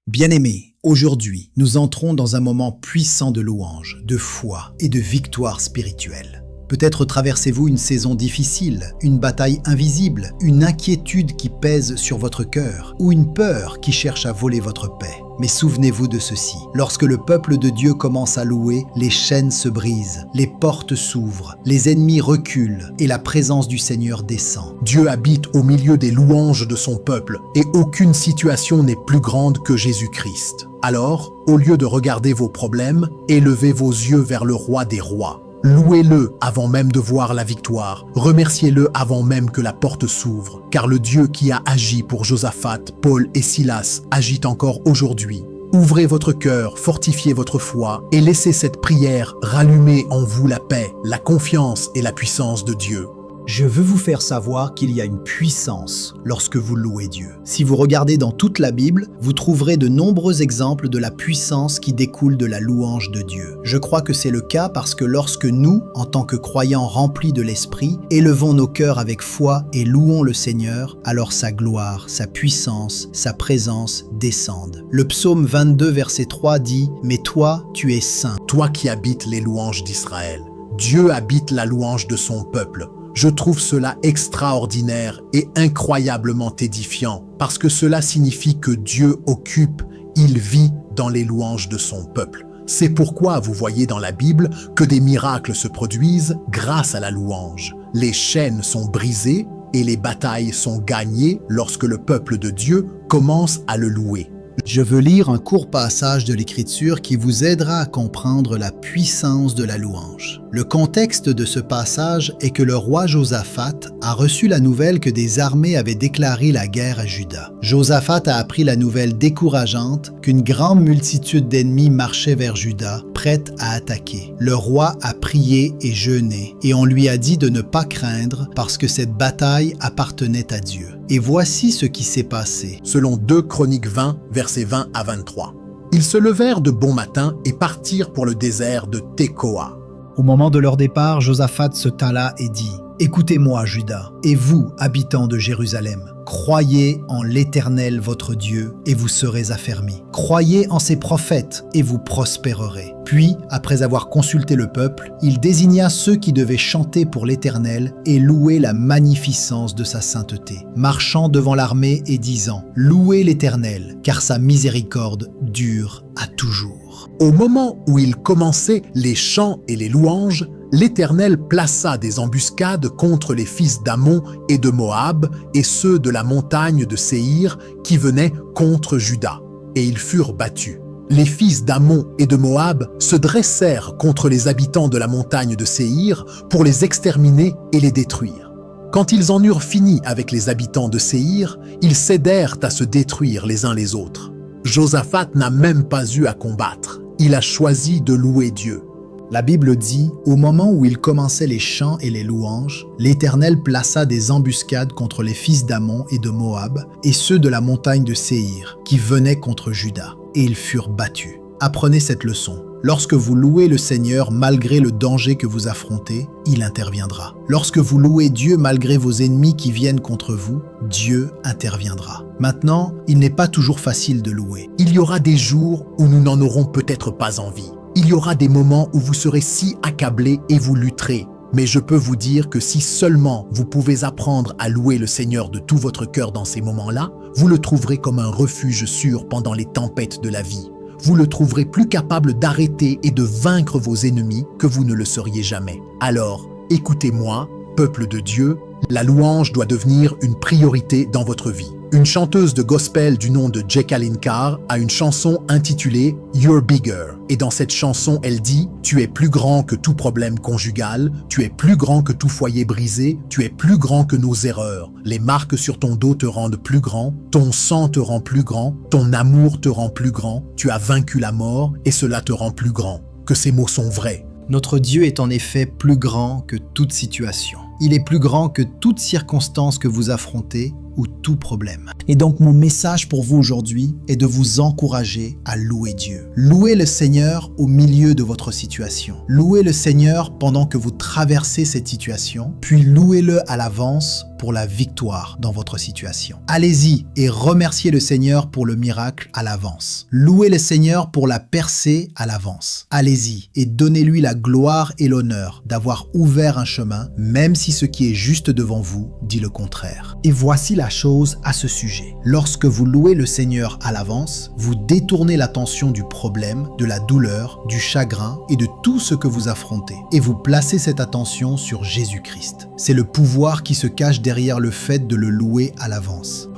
Bien-aimés, aujourd'hui, nous entrons dans un moment puissant de louange, de foi et de victoire spirituelle. Peut-être traversez-vous une saison difficile, une bataille invisible, une inquiétude qui pèse sur votre cœur ou une peur qui cherche à voler votre paix. Mais souvenez-vous de ceci, lorsque le peuple de Dieu commence à louer, les chaînes se brisent, les portes s'ouvrent, les ennemis reculent et la présence du Seigneur descend. Dieu habite au milieu des louanges de son peuple et aucune situation n'est plus grande que Jésus-Christ. Alors, au lieu de regarder vos problèmes, élevez vos yeux vers le roi des rois. Louez-le avant même de voir la victoire. Remerciez-le avant même que la porte s'ouvre, car le Dieu qui a agi pour Josaphat, Paul et Silas agit encore aujourd'hui. Ouvrez votre cœur, fortifiez votre foi et laissez cette prière rallumer en vous la paix, la confiance et la puissance de Dieu. Je veux vous faire savoir qu'il y a une puissance lorsque vous louez Dieu. Si vous regardez dans toute la Bible, vous trouverez de nombreux exemples de la puissance qui découle de la louange de Dieu. Je crois que c'est le cas parce que lorsque nous, en tant que croyants remplis de l'Esprit, élevons nos cœurs avec foi et louons le Seigneur, alors sa gloire, sa puissance, sa présence descendent. Le psaume 22, verset 3 dit « Mais toi, tu es saint. » Toi qui habites les louanges d'Israël, Dieu habite la louange de son peuple. Je trouve cela extraordinaire et incroyablement édifiant parce que cela signifie que Dieu occupe, il vit dans les louanges de son peuple. C'est pourquoi vous voyez dans la Bible que des miracles se produisent grâce à la louange. Les chaînes sont brisées et les batailles sont gagnées lorsque le peuple de Dieu commence à le louer. Je veux lire un court passage de l'Écriture qui vous aidera à comprendre la puissance de la louange. Le contexte de ce passage est que le roi Josaphat a reçu la nouvelle que des armées avaient déclaré la guerre à Juda. Josaphat a appris la nouvelle décourageante qu'une grande multitude d'ennemis marchait vers Juda, prête à attaquer. Le roi a prié et jeûné, et on lui a dit de ne pas craindre parce que cette bataille appartenait à Dieu. Et voici ce qui s'est passé. Selon 2 Chroniques 20, versets 20 à 23. Ils se levèrent de bon matin et partirent pour le désert de Tekoa. Au moment de leur départ, Josaphat se talla et dit « Écoutez-moi, Juda, et vous, habitants de Jérusalem, croyez en l'Éternel votre Dieu et vous serez affermis. Croyez en ses prophètes et vous prospérerez. » Puis, après avoir consulté le peuple, il désigna ceux qui devaient chanter pour l'Éternel et louer la magnificence de sa sainteté, marchant devant l'armée et disant « Louez l'Éternel, car sa miséricorde dure à toujours. » Au moment où ils commençaient les chants et les louanges, l'Éternel plaça des embuscades contre les fils d'Ammon et de Moab et ceux de la montagne de Séhir qui venaient contre Juda, et ils furent battus. Les fils d'Ammon et de Moab se dressèrent contre les habitants de la montagne de Séhir pour les exterminer et les détruire. Quand ils en eurent fini avec les habitants de Séhir, ils cédèrent à se détruire les uns les autres. Josaphat n'a même pas eu à combattre. Il a choisi de louer Dieu. La Bible dit, au moment où ils commençaient les chants et les louanges, l'Éternel plaça des embuscades contre les fils d'Ammon et de Moab et ceux de la montagne de Séhir qui venaient contre Juda, et ils furent battus. Apprenez cette leçon. Lorsque vous louez le Seigneur malgré le danger que vous affrontez, il interviendra. Lorsque vous louez Dieu malgré vos ennemis qui viennent contre vous, Dieu interviendra. Maintenant, il n'est pas toujours facile de louer. Il y aura des jours où nous n'en aurons peut-être pas envie. Il y aura des moments où vous serez si accablés et vous lutterez. Mais je peux vous dire que si seulement vous pouvez apprendre à louer le Seigneur de tout votre cœur dans ces moments-là, vous le trouverez comme un refuge sûr pendant les tempêtes de la vie. Vous le trouverez plus capable d'arrêter et de vaincre vos ennemis que vous ne le seriez jamais. Alors, écoutez-moi, peuple de Dieu, la louange doit devenir une priorité dans votre vie. Une chanteuse de gospel du nom de Jacqueline Carr a une chanson intitulée « You're Bigger ». Et dans cette chanson, elle dit « Tu es plus grand que tout problème conjugal, tu es plus grand que tout foyer brisé, tu es plus grand que nos erreurs. Les marques sur ton dos te rendent plus grand, ton sang te rend plus grand, ton amour te rend plus grand, tu as vaincu la mort et cela te rend plus grand. » Que ces mots sont vrais. Notre Dieu est en effet plus grand que toute situation. Il est plus grand que toute circonstance que vous affrontez ou tout problème. Et donc mon message pour vous aujourd'hui est de vous encourager à louer Dieu. Louez le Seigneur au milieu de votre situation. Louez le Seigneur pendant que vous traversez cette situation, puis louez-le à l'avance pour la victoire dans votre situation. Allez-y et remerciez le Seigneur pour le miracle à l'avance. Louez le Seigneur pour la percée à l'avance. Allez-y et donnez-lui la gloire et l'honneur d'avoir ouvert un chemin, même si ce qui est juste devant vous dit le contraire. Et voici la chose à ce sujet. Lorsque vous louez le Seigneur à l'avance, vous détournez l'attention du problème, de la douleur, du chagrin et de tout ce que vous affrontez. Et vous placez cette attention sur Jésus-Christ. C'est le pouvoir qui se cache derrière le fait de le louer à l'avance.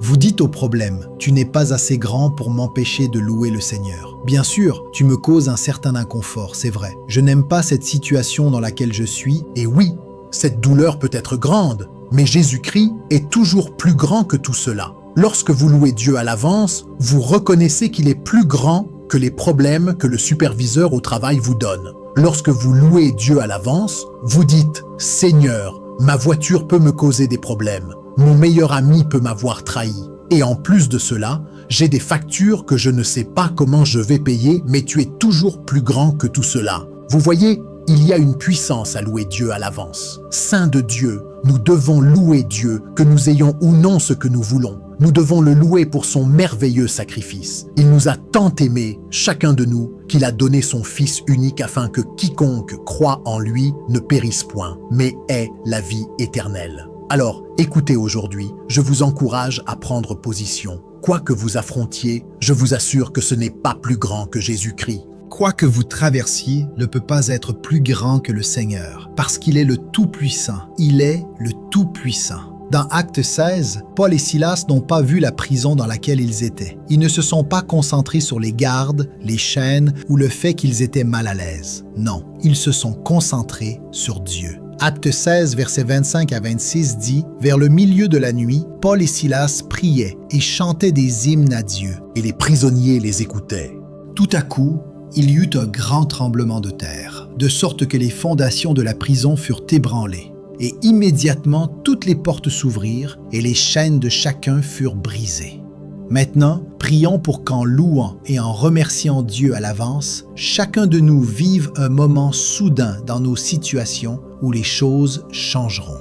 Vous dites au problème, tu n'es pas assez grand pour m'empêcher de louer le Seigneur. Bien sûr, tu me causes un certain inconfort, c'est vrai. Je n'aime pas cette situation dans laquelle je suis. Et oui, cette douleur peut être grande, mais Jésus-Christ est toujours plus grand que tout cela. Lorsque vous louez Dieu à l'avance, vous reconnaissez qu'il est plus grand que les problèmes que le superviseur au travail vous donne. Lorsque vous louez Dieu à l'avance, vous dites « Seigneur, ma voiture peut me causer des problèmes. Mon meilleur ami peut m'avoir trahi. Et en plus de cela, j'ai des factures que je ne sais pas comment je vais payer, mais tu es toujours plus grand que tout cela. » Vous voyez, il y a une puissance à louer Dieu à l'avance. Saint de Dieu, nous devons louer Dieu, que nous ayons ou non ce que nous voulons. Nous devons le louer pour son merveilleux sacrifice. Il nous a tant aimés, chacun de nous, qu'il a donné son Fils unique afin que quiconque croit en lui ne périsse point, mais ait la vie éternelle. Alors, écoutez aujourd'hui, je vous encourage à prendre position. Quoi que vous affrontiez, je vous assure que ce n'est pas plus grand que Jésus-Christ. Quoi que vous traversiez ne peut pas être plus grand que le Seigneur, parce qu'il est le Tout-Puissant. Il est le Tout-Puissant. Dans Acte 16, Paul et Silas n'ont pas vu la prison dans laquelle ils étaient. Ils ne se sont pas concentrés sur les gardes, les chaînes ou le fait qu'ils étaient mal à l'aise. Non, ils se sont concentrés sur Dieu. Acte 16, versets 25 à 26 dit « Vers le milieu de la nuit, Paul et Silas priaient et chantaient des hymnes à Dieu. Et les prisonniers les écoutaient. Tout à coup, il y eut un grand tremblement de terre, de sorte que les fondations de la prison furent ébranlées. Et immédiatement, toutes les portes s'ouvrirent et les chaînes de chacun furent brisées. Maintenant, prions pour qu'en louant et en remerciant Dieu à l'avance, chacun de nous vive un moment soudain dans nos situations où les choses changeront.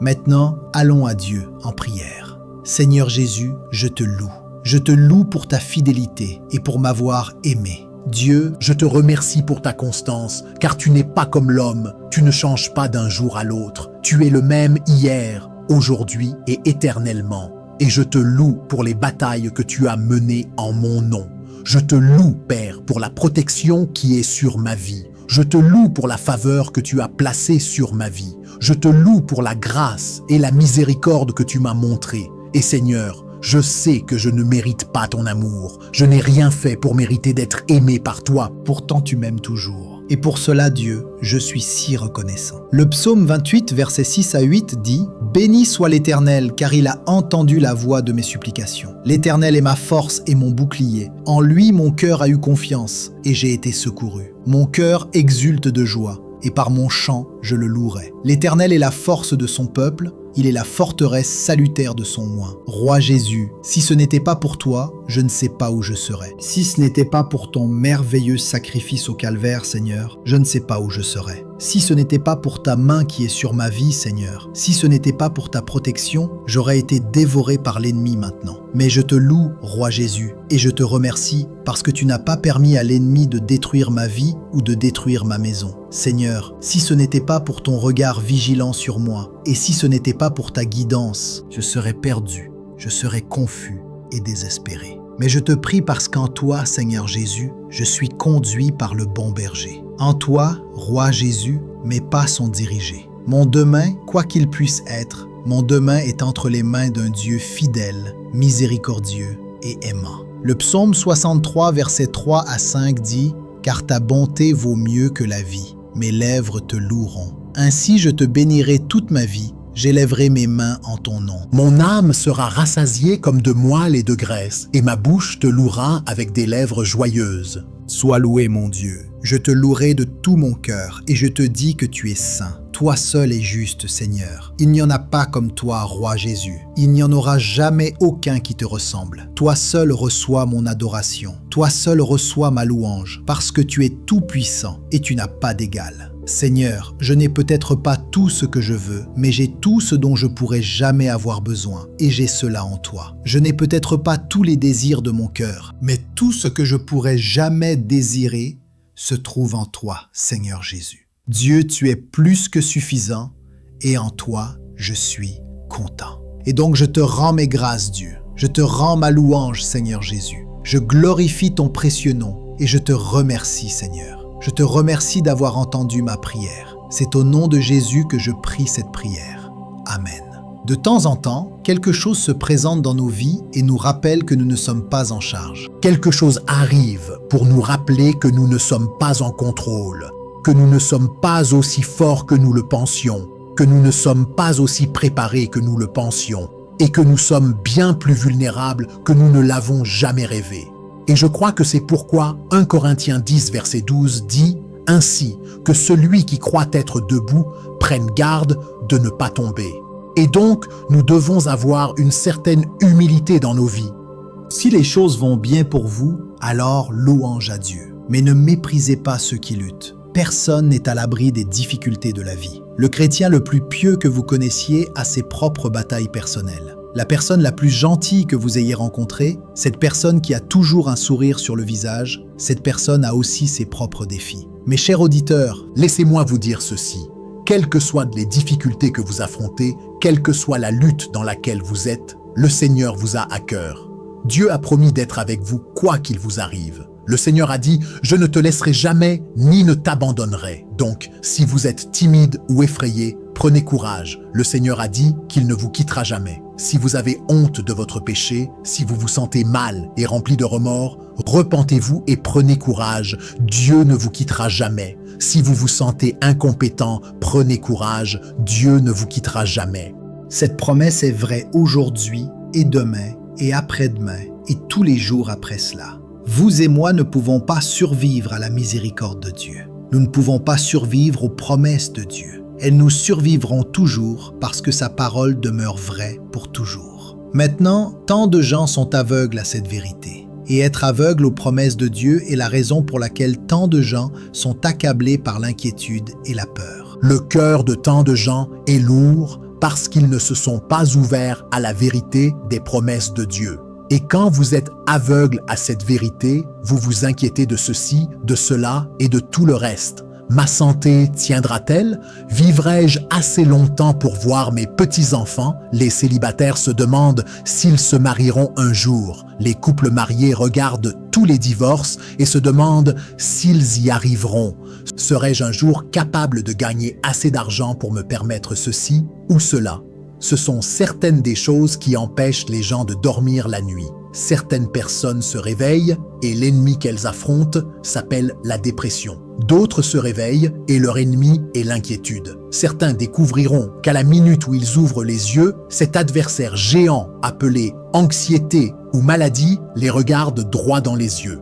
Maintenant, allons à Dieu en prière. Seigneur Jésus, je te loue. Je te loue pour ta fidélité et pour m'avoir aimé. Dieu, je te remercie pour ta constance, car tu n'es pas comme l'homme, tu ne changes pas d'un jour à l'autre. Tu es le même hier, aujourd'hui et éternellement. Et je te loue pour les batailles que tu as menées en mon nom. Je te loue, Père, pour la protection qui est sur ma vie. Je te loue pour la faveur que tu as placée sur ma vie. Je te loue pour la grâce et la miséricorde que tu m'as montrée. Et Seigneur, je sais que je ne mérite pas ton amour. Je n'ai rien fait pour mériter d'être aimé par toi. Pourtant, tu m'aimes toujours. Et pour cela, Dieu, je suis si reconnaissant. Le psaume 28, versets 6 à 8 dit « Béni soit l'Éternel, car il a entendu la voix de mes supplications. L'Éternel est ma force et mon bouclier. En lui, mon cœur a eu confiance, et j'ai été secouru. Mon cœur exulte de joie, et par mon chant, je le louerai. L'Éternel est la force de son peuple, il est la forteresse salutaire de son oint. Roi Jésus, si ce n'était pas pour toi, je ne sais pas où je serais. Si ce n'était pas pour ton merveilleux sacrifice au calvaire, Seigneur, je ne sais pas où je serais. Si ce n'était pas pour ta main qui est sur ma vie, Seigneur, si ce n'était pas pour ta protection, j'aurais été dévoré par l'ennemi maintenant. Mais je te loue, Roi Jésus, et je te remercie parce que tu n'as pas permis à l'ennemi de détruire ma vie ou de détruire ma maison. Seigneur, si ce n'était pas pour ton regard vigilant sur moi, et si ce n'était pas pour ta guidance, je serais perdu, je serais confus et désespéré. Mais je te prie parce qu'en toi, Seigneur Jésus, je suis conduit par le bon berger. En toi, Roi Jésus, mes pas sont dirigés. Mon demain, quoi qu'il puisse être, mon demain est entre les mains d'un Dieu fidèle, miséricordieux et aimant. Le psaume 63, versets 3 à 5 dit « Car ta bonté vaut mieux que la vie, mes lèvres te loueront. Ainsi je te bénirai toute ma vie, j'élèverai mes mains en ton nom. Mon âme sera rassasiée comme de moelle et de graisse, et ma bouche te louera avec des lèvres joyeuses. Sois loué, mon Dieu. Je te louerai de tout mon cœur, et je te dis que tu es saint. Toi seul es juste, Seigneur. Il n'y en a pas comme toi, Roi Jésus. Il n'y en aura jamais aucun qui te ressemble. Toi seul reçois mon adoration. Toi seul reçois ma louange, parce que tu es tout-puissant et tu n'as pas d'égal. Seigneur, je n'ai peut-être pas tout ce que je veux, mais j'ai tout ce dont je pourrais jamais avoir besoin, et j'ai cela en toi. Je n'ai peut-être pas tous les désirs de mon cœur, mais tout ce que je pourrais jamais désirer se trouve en toi, Seigneur Jésus. Dieu, tu es plus que suffisant, et en toi, je suis content. Et donc je te rends mes grâces, Dieu. Je te rends ma louange, Seigneur Jésus. Je glorifie ton précieux nom, et je te remercie, Seigneur. Je te remercie d'avoir entendu ma prière. C'est au nom de Jésus que je prie cette prière. Amen. De temps en temps, quelque chose se présente dans nos vies et nous rappelle que nous ne sommes pas en charge. Quelque chose arrive pour nous rappeler que nous ne sommes pas en contrôle, que nous ne sommes pas aussi forts que nous le pensions, que nous ne sommes pas aussi préparés que nous le pensions, et que nous sommes bien plus vulnérables que nous ne l'avons jamais rêvé. Et je crois que c'est pourquoi 1 Corinthiens 10, verset 12 dit « Ainsi que celui qui croit être debout prenne garde de ne pas tomber. » Et donc, nous devons avoir une certaine humilité dans nos vies. Si les choses vont bien pour vous, alors louange à Dieu. Mais ne méprisez pas ceux qui luttent. Personne n'est à l'abri des difficultés de la vie. Le chrétien le plus pieux que vous connaissiez a ses propres batailles personnelles. La personne la plus gentille que vous ayez rencontrée, cette personne qui a toujours un sourire sur le visage, cette personne a aussi ses propres défis. Mes chers auditeurs, laissez-moi vous dire ceci. Quelles que soient les difficultés que vous affrontez, quelle que soit la lutte dans laquelle vous êtes, le Seigneur vous a à cœur. Dieu a promis d'être avec vous quoi qu'il vous arrive. Le Seigneur a dit « Je ne te laisserai jamais ni ne t'abandonnerai ». Donc, si vous êtes timide ou effrayé, prenez courage. Le Seigneur a dit qu'il ne vous quittera jamais. Si vous avez honte de votre péché, si vous vous sentez mal et rempli de remords, repentez-vous et prenez courage. Dieu ne vous quittera jamais. Si vous vous sentez incompétent, prenez courage. Dieu ne vous quittera jamais. Cette promesse est vraie aujourd'hui et demain et après-demain et tous les jours après cela. Vous et moi ne pouvons pas survivre à la miséricorde de Dieu. Nous ne pouvons pas survivre aux promesses de Dieu. Elles nous survivront toujours parce que sa parole demeure vraie pour toujours. Maintenant, tant de gens sont aveugles à cette vérité. Et être aveugle aux promesses de Dieu est la raison pour laquelle tant de gens sont accablés par l'inquiétude et la peur. Le cœur de tant de gens est lourd parce qu'ils ne se sont pas ouverts à la vérité des promesses de Dieu. Et quand vous êtes aveugle à cette vérité, vous vous inquiétez de ceci, de cela et de tout le reste. Ma santé tiendra-t-elle? Vivrai-je assez longtemps pour voir mes petits-enfants? Les célibataires se demandent s'ils se marieront un jour. Les couples mariés regardent tous les divorces et se demandent s'ils y arriveront. Serai-je un jour capable de gagner assez d'argent pour me permettre ceci ou cela? Ce sont certaines des choses qui empêchent les gens de dormir la nuit. Certaines personnes se réveillent et l'ennemi qu'elles affrontent s'appelle la dépression. D'autres se réveillent et leur ennemi est l'inquiétude. Certains découvriront qu'à la minute où ils ouvrent les yeux, cet adversaire géant appelé anxiété ou maladie les regarde droit dans les yeux.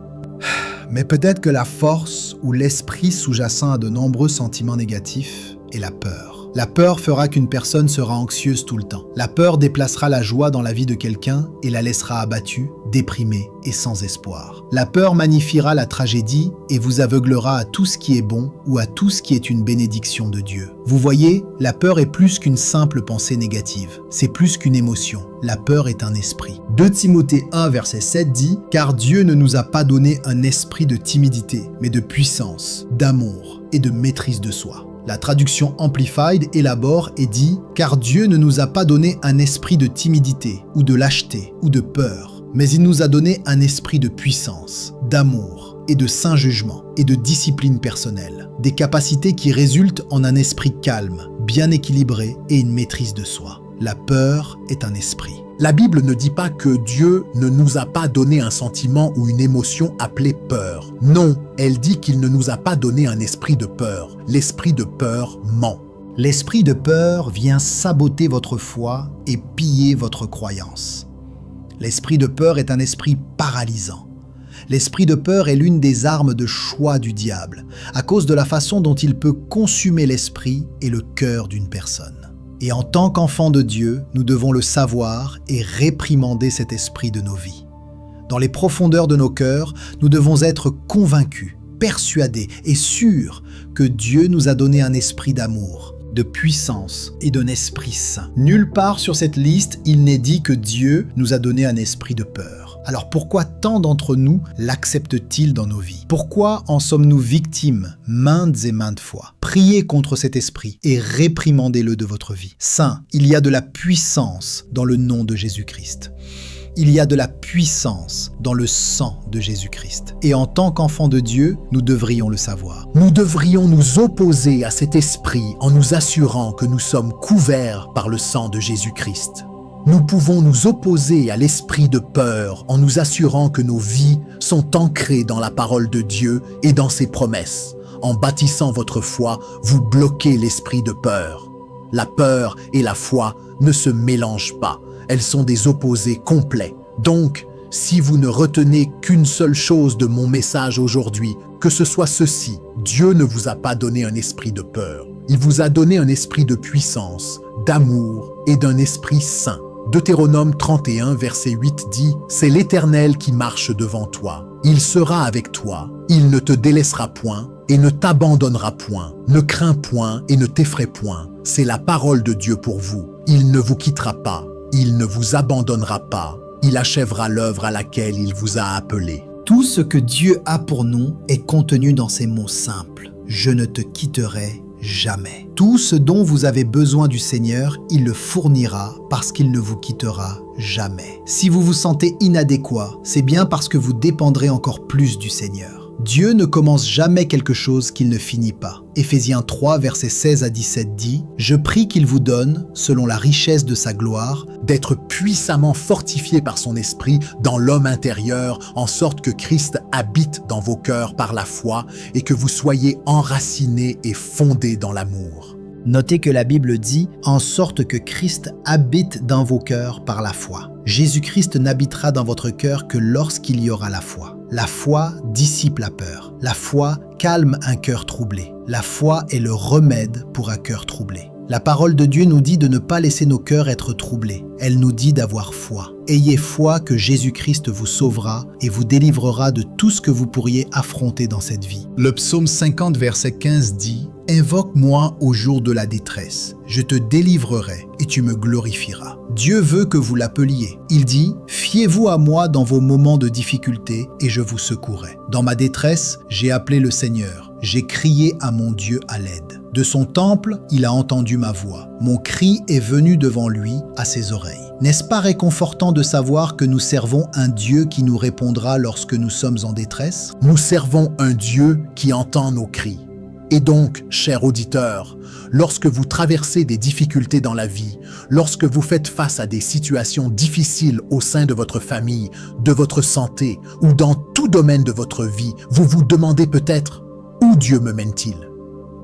Mais peut-être que la force ou l'esprit sous-jacent à de nombreux sentiments négatifs est la peur. La peur fera qu'une personne sera anxieuse tout le temps. La peur déplacera la joie dans la vie de quelqu'un et la laissera abattue, déprimée et sans espoir. La peur magnifiera la tragédie et vous aveuglera à tout ce qui est bon ou à tout ce qui est une bénédiction de Dieu. Vous voyez, la peur est plus qu'une simple pensée négative. C'est plus qu'une émotion. La peur est un esprit. 2 Timothée 1, verset 7 dit « Car Dieu ne nous a pas donné un esprit de timidité, mais de puissance, d'amour et de maîtrise de soi. » La traduction Amplified élabore et dit « Car Dieu ne nous a pas donné un esprit de timidité, ou de lâcheté, ou de peur, mais il nous a donné un esprit de puissance, d'amour et de saint jugement, et de discipline personnelle, des capacités qui résultent en un esprit calme, bien équilibré et une maîtrise de soi. La peur est un esprit. » La Bible ne dit pas que Dieu ne nous a pas donné un sentiment ou une émotion appelée peur. Non, elle dit qu'il ne nous a pas donné un esprit de peur. L'esprit de peur ment. L'esprit de peur vient saboter votre foi et piller votre croyance. L'esprit de peur est un esprit paralysant. L'esprit de peur est l'une des armes de choix du diable, à cause de la façon dont il peut consumer l'esprit et le cœur d'une personne. Et en tant qu'enfants de Dieu, nous devons le savoir et réprimander cet esprit de nos vies. Dans les profondeurs de nos cœurs, nous devons être convaincus, persuadés et sûrs que Dieu nous a donné un esprit d'amour, de puissance et d'un esprit saint. Nulle part sur cette liste, il n'est dit que Dieu nous a donné un esprit de peur. Alors pourquoi tant d'entre nous l'acceptent-ils dans nos vies? Pourquoi en sommes-nous victimes maintes et maintes fois? Priez contre cet esprit et réprimandez-le de votre vie. Saint, il y a de la puissance dans le nom de Jésus-Christ. Il y a de la puissance dans le sang de Jésus-Christ. Et en tant qu'enfants de Dieu, nous devrions le savoir. Nous devrions nous opposer à cet esprit en nous assurant que nous sommes couverts par le sang de Jésus-Christ. Nous pouvons nous opposer à l'esprit de peur en nous assurant que nos vies sont ancrées dans la parole de Dieu et dans ses promesses. En bâtissant votre foi, vous bloquez l'esprit de peur. La peur et la foi ne se mélangent pas. Elles sont des opposés complets. Donc, si vous ne retenez qu'une seule chose de mon message aujourd'hui, que ce soit ceci: Dieu ne vous a pas donné un esprit de peur. Il vous a donné un esprit de puissance, d'amour et d'un esprit saint. Deutéronome 31, verset 8 dit « C'est l'Éternel qui marche devant toi. Il sera avec toi. Il ne te délaissera point et ne t'abandonnera point. Ne crains point et ne t'effraie point. C'est la parole de Dieu pour vous. Il ne vous quittera pas. Il ne vous abandonnera pas. Il achèvera l'œuvre à laquelle il vous a appelé. » Tout ce que Dieu a pour nous est contenu dans ces mots simples. « Je ne te quitterai jamais. » Tout ce dont vous avez besoin du Seigneur, il le fournira parce qu'il ne vous quittera jamais. Si vous vous sentez inadéquat, c'est bien parce que vous dépendrez encore plus du Seigneur. Dieu ne commence jamais quelque chose qu'il ne finit pas. Éphésiens 3, versets 16 à 17 dit « Je prie qu'il vous donne, selon la richesse de sa gloire, d'être puissamment fortifié par son esprit dans l'homme intérieur, en sorte que Christ habite dans vos cœurs par la foi et que vous soyez enracinés et fondés dans l'amour. » Notez que la Bible dit « en sorte que Christ habite dans vos cœurs par la foi ». Jésus-Christ n'habitera dans votre cœur que lorsqu'il y aura la foi. La foi dissipe la peur. La foi calme un cœur troublé. La foi est le remède pour un cœur troublé. La parole de Dieu nous dit de ne pas laisser nos cœurs être troublés. Elle nous dit d'avoir foi. Ayez foi que Jésus-Christ vous sauvera et vous délivrera de tout ce que vous pourriez affronter dans cette vie. Le psaume 50, verset 15 dit « Invoque-moi au jour de la détresse. Je te délivrerai et tu me glorifieras. » Dieu veut que vous l'appeliez. Il dit « Fiez-vous à moi dans vos moments de difficulté et je vous secouerai. Dans ma détresse, j'ai appelé le Seigneur. J'ai crié à mon Dieu à l'aide. De son temple, il a entendu ma voix. Mon cri est venu devant lui à ses oreilles. » N'est-ce pas réconfortant de savoir que nous servons un Dieu qui nous répondra lorsque nous sommes en détresse? Nous servons un Dieu qui entend nos cris. Et donc, chers auditeurs, lorsque vous traversez des difficultés dans la vie, lorsque vous faites face à des situations difficiles au sein de votre famille, de votre santé ou dans tout domaine de votre vie, vous vous demandez peut-être « Où Dieu me mène-t-il?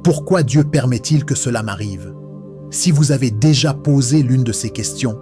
Pourquoi Dieu permet-il que cela m'arrive ?» Si vous avez déjà posé l'une de ces questions,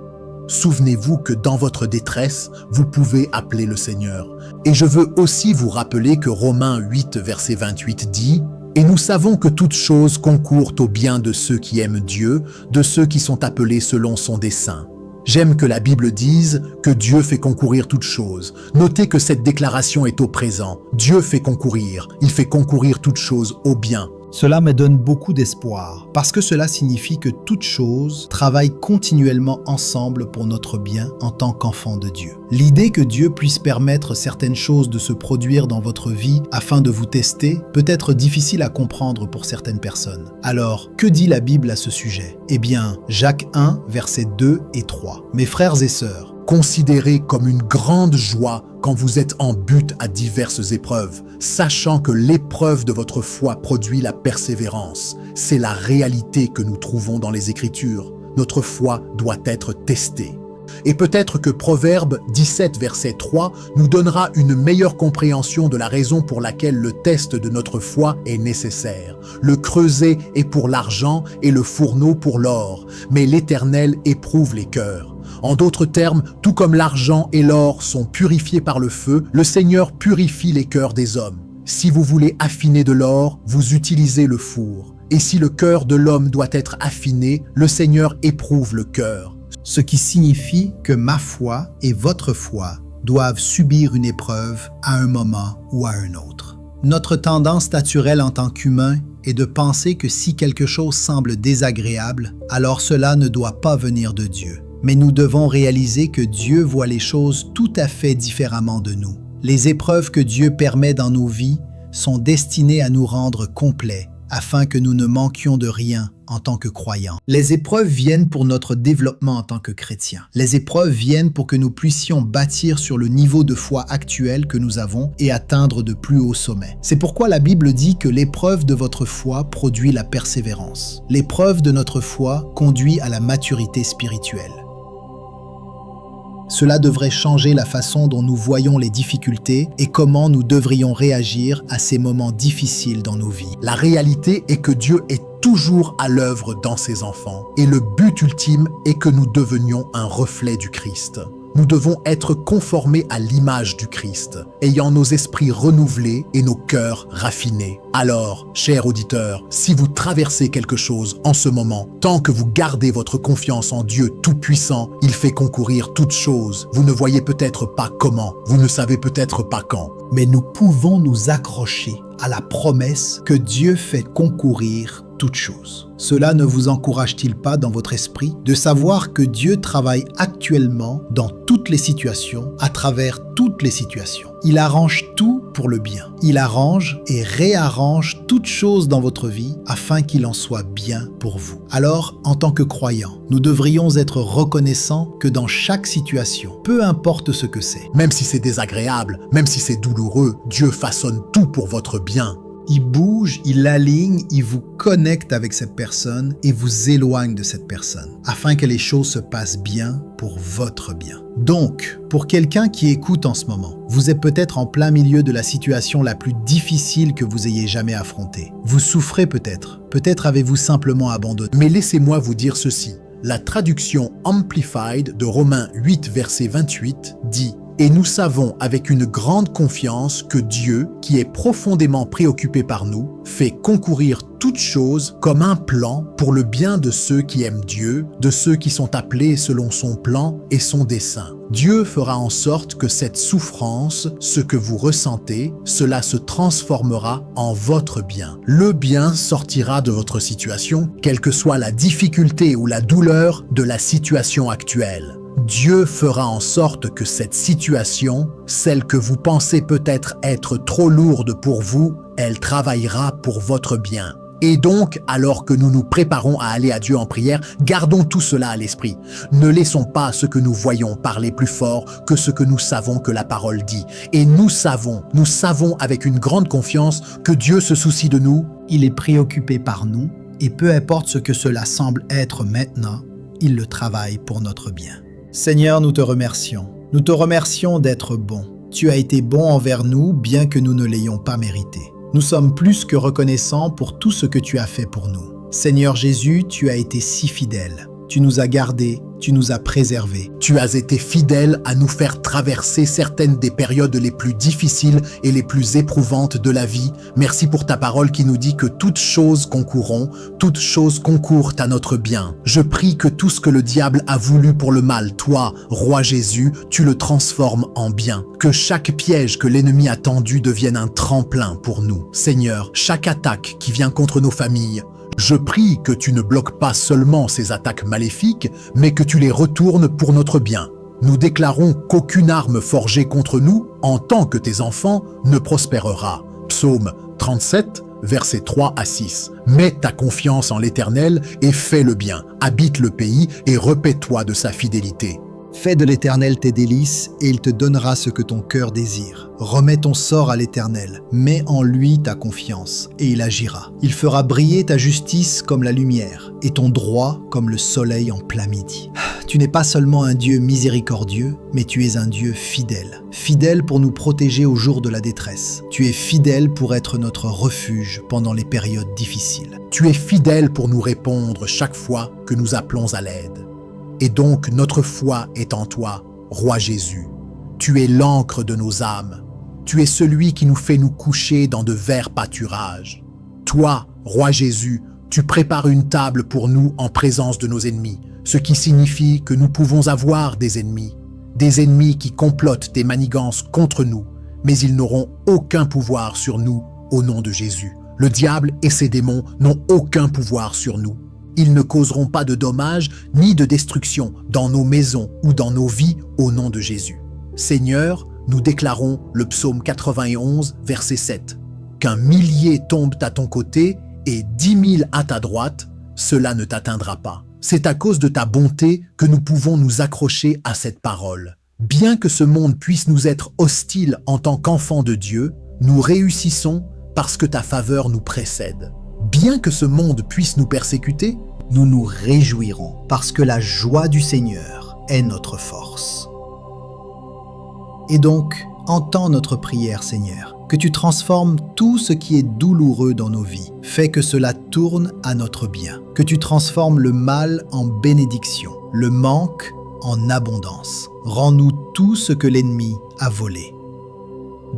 souvenez-vous que dans votre détresse, vous pouvez appeler le Seigneur. Et je veux aussi vous rappeler que Romains 8, verset 28 dit « Et nous savons que toutes choses concourent au bien de ceux qui aiment Dieu, de ceux qui sont appelés selon son dessein. » J'aime que la Bible dise que Dieu fait concourir toutes choses. Notez que cette déclaration est au présent. Dieu fait concourir. Il fait concourir toutes choses au bien. Cela me donne beaucoup d'espoir, parce que cela signifie que toutes choses travaillent continuellement ensemble pour notre bien en tant qu'enfants de Dieu. L'idée que Dieu puisse permettre certaines choses de se produire dans votre vie afin de vous tester peut être difficile à comprendre pour certaines personnes. Alors, que dit la Bible à ce sujet? Eh bien, Jacques 1, versets 2 et 3. Mes frères et sœurs, considérez comme une grande joie quand vous êtes en butte à diverses épreuves, sachant que l'épreuve de votre foi produit la persévérance. C'est la réalité que nous trouvons dans les Écritures. Notre foi doit être testée. Et peut-être que Proverbe 17, verset 3 nous donnera une meilleure compréhension de la raison pour laquelle le test de notre foi est nécessaire. Le creuset est pour l'argent et le fourneau pour l'or, mais l'Éternel éprouve les cœurs. En d'autres termes, tout comme l'argent et l'or sont purifiés par le feu, le Seigneur purifie les cœurs des hommes. Si vous voulez affiner de l'or, vous utilisez le four. Et si le cœur de l'homme doit être affiné, le Seigneur éprouve le cœur. Ce qui signifie que ma foi et votre foi doivent subir une épreuve à un moment ou à un autre. Notre tendance naturelle en tant qu'humain est de penser que si quelque chose semble désagréable, alors cela ne doit pas venir de Dieu. Mais nous devons réaliser que Dieu voit les choses tout à fait différemment de nous. Les épreuves que Dieu permet dans nos vies sont destinées à nous rendre complets, afin que nous ne manquions de rien en tant que croyants. Les épreuves viennent pour notre développement en tant que chrétiens. Les épreuves viennent pour que nous puissions bâtir sur le niveau de foi actuel que nous avons et atteindre de plus hauts sommets. C'est pourquoi la Bible dit que l'épreuve de votre foi produit la persévérance. L'épreuve de notre foi conduit à la maturité spirituelle. Cela devrait changer la façon dont nous voyons les difficultés et comment nous devrions réagir à ces moments difficiles dans nos vies. La réalité est que Dieu est toujours à l'œuvre dans ses enfants et le but ultime est que nous devenions un reflet du Christ. Nous devons être conformés à l'image du Christ, ayant nos esprits renouvelés et nos cœurs raffinés. Alors, chers auditeurs, si vous traversez quelque chose en ce moment, tant que vous gardez votre confiance en Dieu Tout-Puissant, il fait concourir toutes choses. Vous ne voyez peut-être pas comment, vous ne savez peut-être pas quand. Mais nous pouvons nous accrocher à la promesse que Dieu fait concourir toutes choses. Cela ne vous encourage-t-il pas dans votre esprit de savoir que Dieu travaille actuellement dans toutes les situations, à travers toutes les situations? Il arrange tout pour le bien. Il arrange et réarrange toutes choses dans votre vie afin qu'il en soit bien pour vous. Alors, en tant que croyants, nous devrions être reconnaissants que dans chaque situation, peu importe ce que c'est, même si c'est désagréable, même si c'est douloureux, Dieu façonne tout pour votre bien. Il bouge, il aligne, il vous connecte avec cette personne et vous éloigne de cette personne, afin que les choses se passent bien pour votre bien. Donc, pour quelqu'un qui écoute en ce moment, vous êtes peut-être en plein milieu de la situation la plus difficile que vous ayez jamais affrontée. Vous souffrez peut-être avez-vous simplement abandonné. Mais laissez-moi vous dire ceci. La traduction Amplified de Romains 8, verset 28 dit « Et nous savons avec une grande confiance que Dieu, qui est profondément préoccupé par nous, fait concourir toutes choses comme un plan pour le bien de ceux qui aiment Dieu, de ceux qui sont appelés selon son plan et son dessein. Dieu fera en sorte que cette souffrance, ce que vous ressentez, cela se transformera en votre bien. Le bien sortira de votre situation, quelle que soit la difficulté ou la douleur de la situation actuelle. Dieu fera en sorte que cette situation, celle que vous pensez peut-être être trop lourde pour vous, elle travaillera pour votre bien. Et donc, alors que nous nous préparons à aller à Dieu en prière, gardons tout cela à l'esprit. Ne laissons pas ce que nous voyons parler plus fort que ce que nous savons que la parole dit. Et nous savons avec une grande confiance que Dieu se soucie de nous. Il est préoccupé par nous, et peu importe ce que cela semble être maintenant, il le travaille pour notre bien. Seigneur, nous te remercions. Nous te remercions d'être bon. Tu as été bon envers nous, bien que nous ne l'ayons pas mérité. Nous sommes plus que reconnaissants pour tout ce que tu as fait pour nous. Seigneur Jésus, tu as été si fidèle. Tu nous as gardés, tu nous as préservés. Tu as été fidèle à nous faire traverser certaines des périodes les plus difficiles et les plus éprouvantes de la vie. Merci pour ta parole qui nous dit que toutes choses concourront, toutes choses concourent à notre bien. Je prie que tout ce que le diable a voulu pour le mal, toi, Roi Jésus, tu le transformes en bien. Que chaque piège que l'ennemi a tendu devienne un tremplin pour nous. Seigneur, chaque attaque qui vient contre nos familles, je prie que tu ne bloques pas seulement ces attaques maléfiques, mais que tu les retournes pour notre bien. Nous déclarons qu'aucune arme forgée contre nous, en tant que tes enfants, ne prospérera. Psaume 37, versets 3 à 6. Mets ta confiance en l'Éternel et fais le bien. Habite le pays et repais-toi de sa fidélité. Fais de l'Éternel tes délices, et il te donnera ce que ton cœur désire. Remets ton sort à l'Éternel, mets en lui ta confiance, et il agira. Il fera briller ta justice comme la lumière, et ton droit comme le soleil en plein midi. Tu n'es pas seulement un Dieu miséricordieux, mais tu es un Dieu fidèle. Fidèle pour nous protéger au jour de la détresse. Tu es fidèle pour être notre refuge pendant les périodes difficiles. Tu es fidèle pour nous répondre chaque fois que nous appelons à l'aide. Et donc notre foi est en toi, Roi Jésus. Tu es l'encre de nos âmes. Tu es celui qui nous fait nous coucher dans de verts pâturages. Toi, Roi Jésus, tu prépares une table pour nous en présence de nos ennemis, ce qui signifie que nous pouvons avoir des ennemis qui complotent des manigances contre nous, mais ils n'auront aucun pouvoir sur nous au nom de Jésus. Le diable et ses démons n'ont aucun pouvoir sur nous. Ils ne causeront pas de dommages ni de destruction dans nos maisons ou dans nos vies au nom de Jésus. Seigneur, nous déclarons le psaume 91, verset 7. Qu'un millier tombe à ton côté et 10 000 à ta droite, cela ne t'atteindra pas. C'est à cause de ta bonté que nous pouvons nous accrocher à cette parole. Bien que ce monde puisse nous être hostile en tant qu'enfants de Dieu, nous réussissons parce que ta faveur nous précède. Bien que ce monde puisse nous persécuter, nous nous réjouirons parce que la joie du Seigneur est notre force. Et donc, entends notre prière, Seigneur, que tu transformes tout ce qui est douloureux dans nos vies. Fais que cela tourne à notre bien, que tu transformes le mal en bénédiction, le manque en abondance. Rends-nous tout ce que l'ennemi a volé.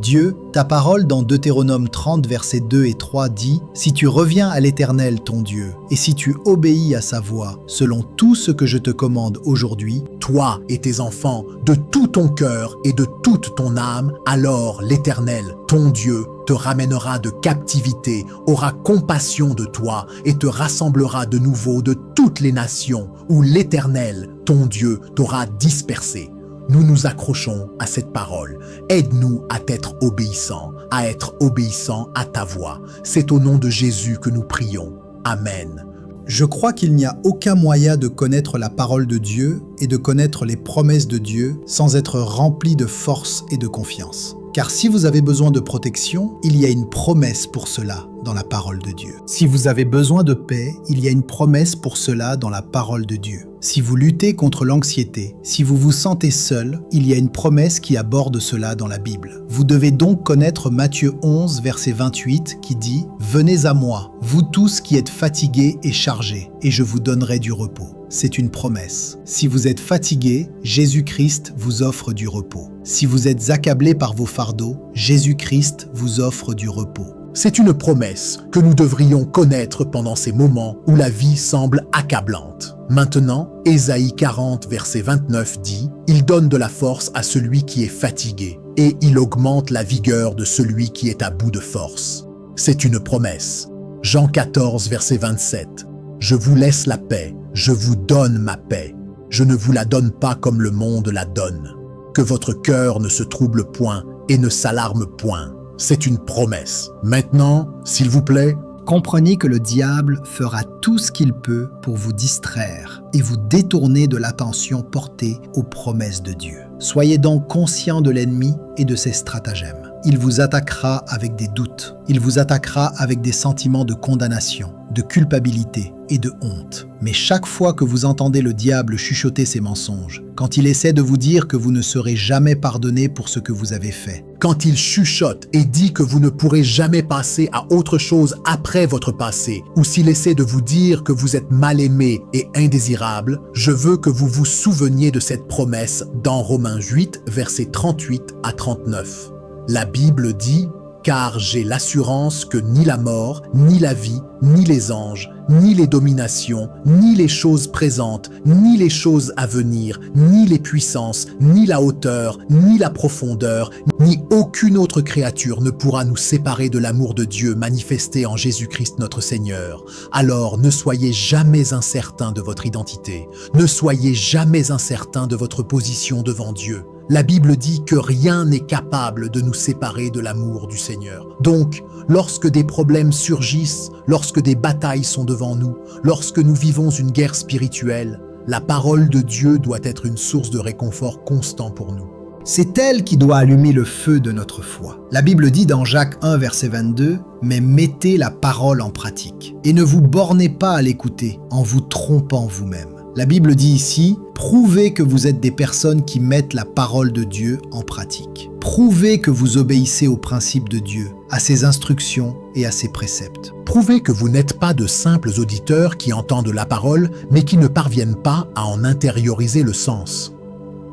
Dieu, ta parole dans Deutéronome 30, versets 2 et 3 dit « Si tu reviens à l'Éternel ton Dieu, et si tu obéis à sa voix, selon tout ce que je te commande aujourd'hui, toi et tes enfants, de tout ton cœur et de toute ton âme, alors l'Éternel, ton Dieu, te ramènera de captivité, aura compassion de toi et te rassemblera de nouveau de toutes les nations où l'Éternel, ton Dieu, t'aura dispersé. » Nous nous accrochons à cette parole. Aide-nous à t'être obéissants, à être obéissants à ta voix. C'est au nom de Jésus que nous prions. Amen. Je crois qu'il n'y a aucun moyen de connaître la parole de Dieu et de connaître les promesses de Dieu sans être rempli de force et de confiance. Car si vous avez besoin de protection, il y a une promesse pour cela dans la parole de Dieu. Si vous avez besoin de paix, il y a une promesse pour cela dans la parole de Dieu. Si vous luttez contre l'anxiété, si vous vous sentez seul, il y a une promesse qui aborde cela dans la Bible. Vous devez donc connaître Matthieu 11, verset 28, qui dit « Venez à moi, vous tous qui êtes fatigués et chargés, et je vous donnerai du repos. » C'est une promesse. Si vous êtes fatigué, Jésus-Christ vous offre du repos. Si vous êtes accablé par vos fardeaux, Jésus-Christ vous offre du repos. C'est une promesse que nous devrions connaître pendant ces moments où la vie semble accablante. Maintenant, Ésaïe 40, verset 29 dit « Il donne de la force à celui qui est fatigué, et il augmente la vigueur de celui qui est à bout de force. » C'est une promesse. Jean 14, verset 27 « Je vous laisse la paix, je vous donne ma paix. Je ne vous la donne pas comme le monde la donne. Que votre cœur ne se trouble point et ne s'alarme point. » C'est une promesse. Maintenant, s'il vous plaît, comprenez que le diable fera tout ce qu'il peut pour vous distraire et vous détourner de l'attention portée aux promesses de Dieu. Soyez donc conscient de l'ennemi et de ses stratagèmes. Il vous attaquera avec des doutes. Il vous attaquera avec des sentiments de condamnation, de culpabilité et de honte. Mais chaque fois que vous entendez le diable chuchoter ses mensonges, quand il essaie de vous dire que vous ne serez jamais pardonné pour ce que vous avez fait, quand il chuchote et dit que vous ne pourrez jamais passer à autre chose après votre passé, ou s'il essaie de vous dire que vous êtes mal aimé et indésirable, je veux que vous vous souveniez de cette promesse dans Romains 8, versets 38 à 39. La Bible dit « Car j'ai l'assurance que ni la mort, ni la vie, ni les anges, ni les dominations, ni les choses présentes, ni les choses à venir, ni les puissances, ni la hauteur, ni la profondeur, ni aucune autre créature ne pourra nous séparer de l'amour de Dieu manifesté en Jésus-Christ notre Seigneur. Alors ne soyez jamais incertains de votre identité, ne soyez jamais incertains de votre position devant Dieu. La Bible dit que rien n'est capable de nous séparer de l'amour du Seigneur. Donc, lorsque des problèmes surgissent, lorsque des batailles sont devant nous, lorsque nous vivons une guerre spirituelle, La parole de Dieu doit être une source de réconfort constant pour nous. C'est elle qui doit allumer le feu de notre foi. La Bible dit dans Jacques 1, verset 22, « Mais mettez la parole en pratique, et ne vous bornez pas à l'écouter en vous trompant vous-même. » La Bible dit ici, « Prouvez que vous êtes des personnes qui mettent la parole de Dieu en pratique. Prouvez que vous obéissez aux principes de Dieu, à ses instructions et à ses préceptes. » Prouvez que vous n'êtes pas de simples auditeurs qui entendent la parole, mais qui ne parviennent pas à en intérioriser le sens.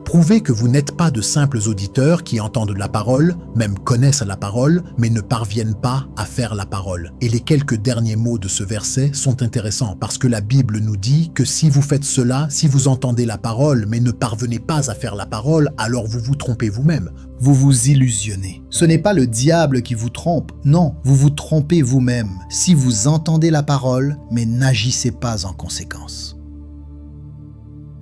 Prouvez que vous n'êtes pas de simples auditeurs qui entendent la parole, même connaissent la parole, mais ne parviennent pas à faire la parole. Et les quelques derniers mots de ce verset sont intéressants parce que la Bible nous dit que si vous faites cela, si vous entendez la parole, mais ne parvenez pas à faire la parole, alors vous vous trompez vous-même. Vous vous illusionnez. Ce n'est pas le diable qui vous trompe, non, vous vous trompez vous-même si vous entendez la parole, mais n'agissez pas en conséquence.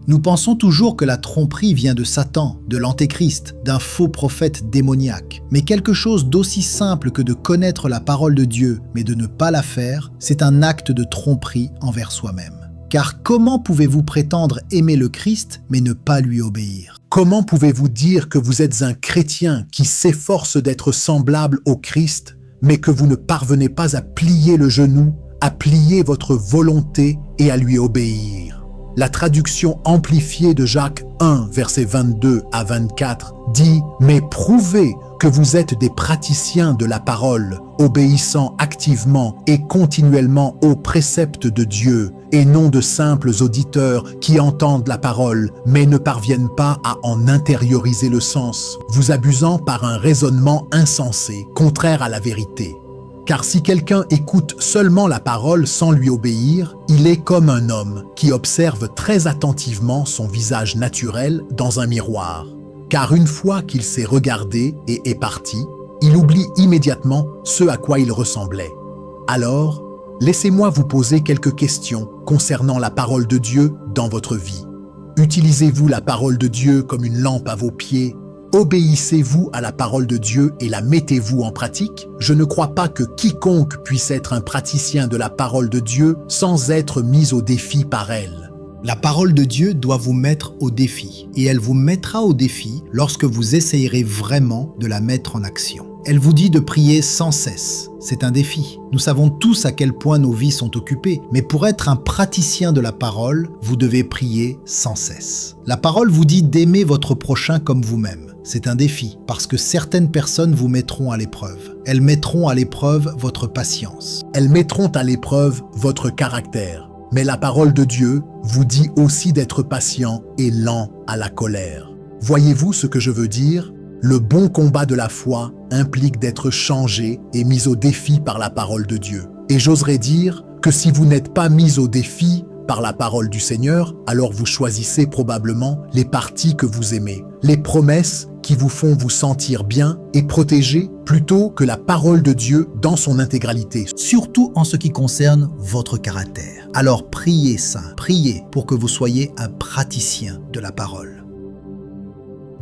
Nous pensons toujours que la tromperie vient de Satan, de l'Antéchrist, d'un faux prophète démoniaque. Mais quelque chose d'aussi simple que de connaître la parole de Dieu, mais de ne pas la faire, c'est un acte de tromperie envers soi-même. Car comment pouvez-vous prétendre aimer le Christ, mais ne pas lui obéir? Comment pouvez-vous dire que vous êtes un chrétien qui s'efforce d'être semblable au Christ, mais que vous ne parvenez pas à plier le genou, à plier votre volonté et à lui obéir? La traduction amplifiée de Jacques 1, versets 22 à 24 dit « Mais prouvez que vous êtes des praticiens de la parole, obéissant activement et continuellement aux préceptes de Dieu, et non de simples auditeurs qui entendent la parole, mais ne parviennent pas à en intérioriser le sens, vous abusant par un raisonnement insensé, contraire à la vérité. » Car si quelqu'un écoute seulement la parole sans lui obéir, il est comme un homme qui observe très attentivement son visage naturel dans un miroir. Car une fois qu'il s'est regardé et est parti, il oublie immédiatement ce à quoi il ressemblait. Alors, laissez-moi vous poser quelques questions concernant la parole de Dieu dans votre vie. Utilisez-vous la parole de Dieu comme une lampe à vos pieds? Obéissez-vous à la parole de Dieu et la mettez-vous en pratique? Je ne crois pas que quiconque puisse être un praticien de la parole de Dieu sans être mis au défi par elle. La parole de Dieu doit vous mettre au défi, et elle vous mettra au défi lorsque vous essayerez vraiment de la mettre en action. Elle vous dit de prier sans cesse. C'est un défi. Nous savons tous à quel point nos vies sont occupées, mais pour être un praticien de la parole, vous devez prier sans cesse. La parole vous dit d'aimer votre prochain comme vous-même. C'est un défi, parce que certaines personnes vous mettront à l'épreuve. Elles mettront à l'épreuve votre patience. Elles mettront à l'épreuve votre caractère. Mais la parole de Dieu vous dit aussi d'être patient et lent à la colère. Voyez-vous ce que je veux dire? Le bon combat de la foi implique d'être changé et mis au défi par la parole de Dieu. Et j'oserais dire que si vous n'êtes pas mis au défi par la parole du Seigneur, alors vous choisissez probablement les parties que vous aimez, les promesses qui vous font vous sentir bien et protégés plutôt que la parole de Dieu dans son intégralité. Surtout en ce qui concerne votre caractère. Alors priez saint, priez pour que vous soyez un praticien de la parole.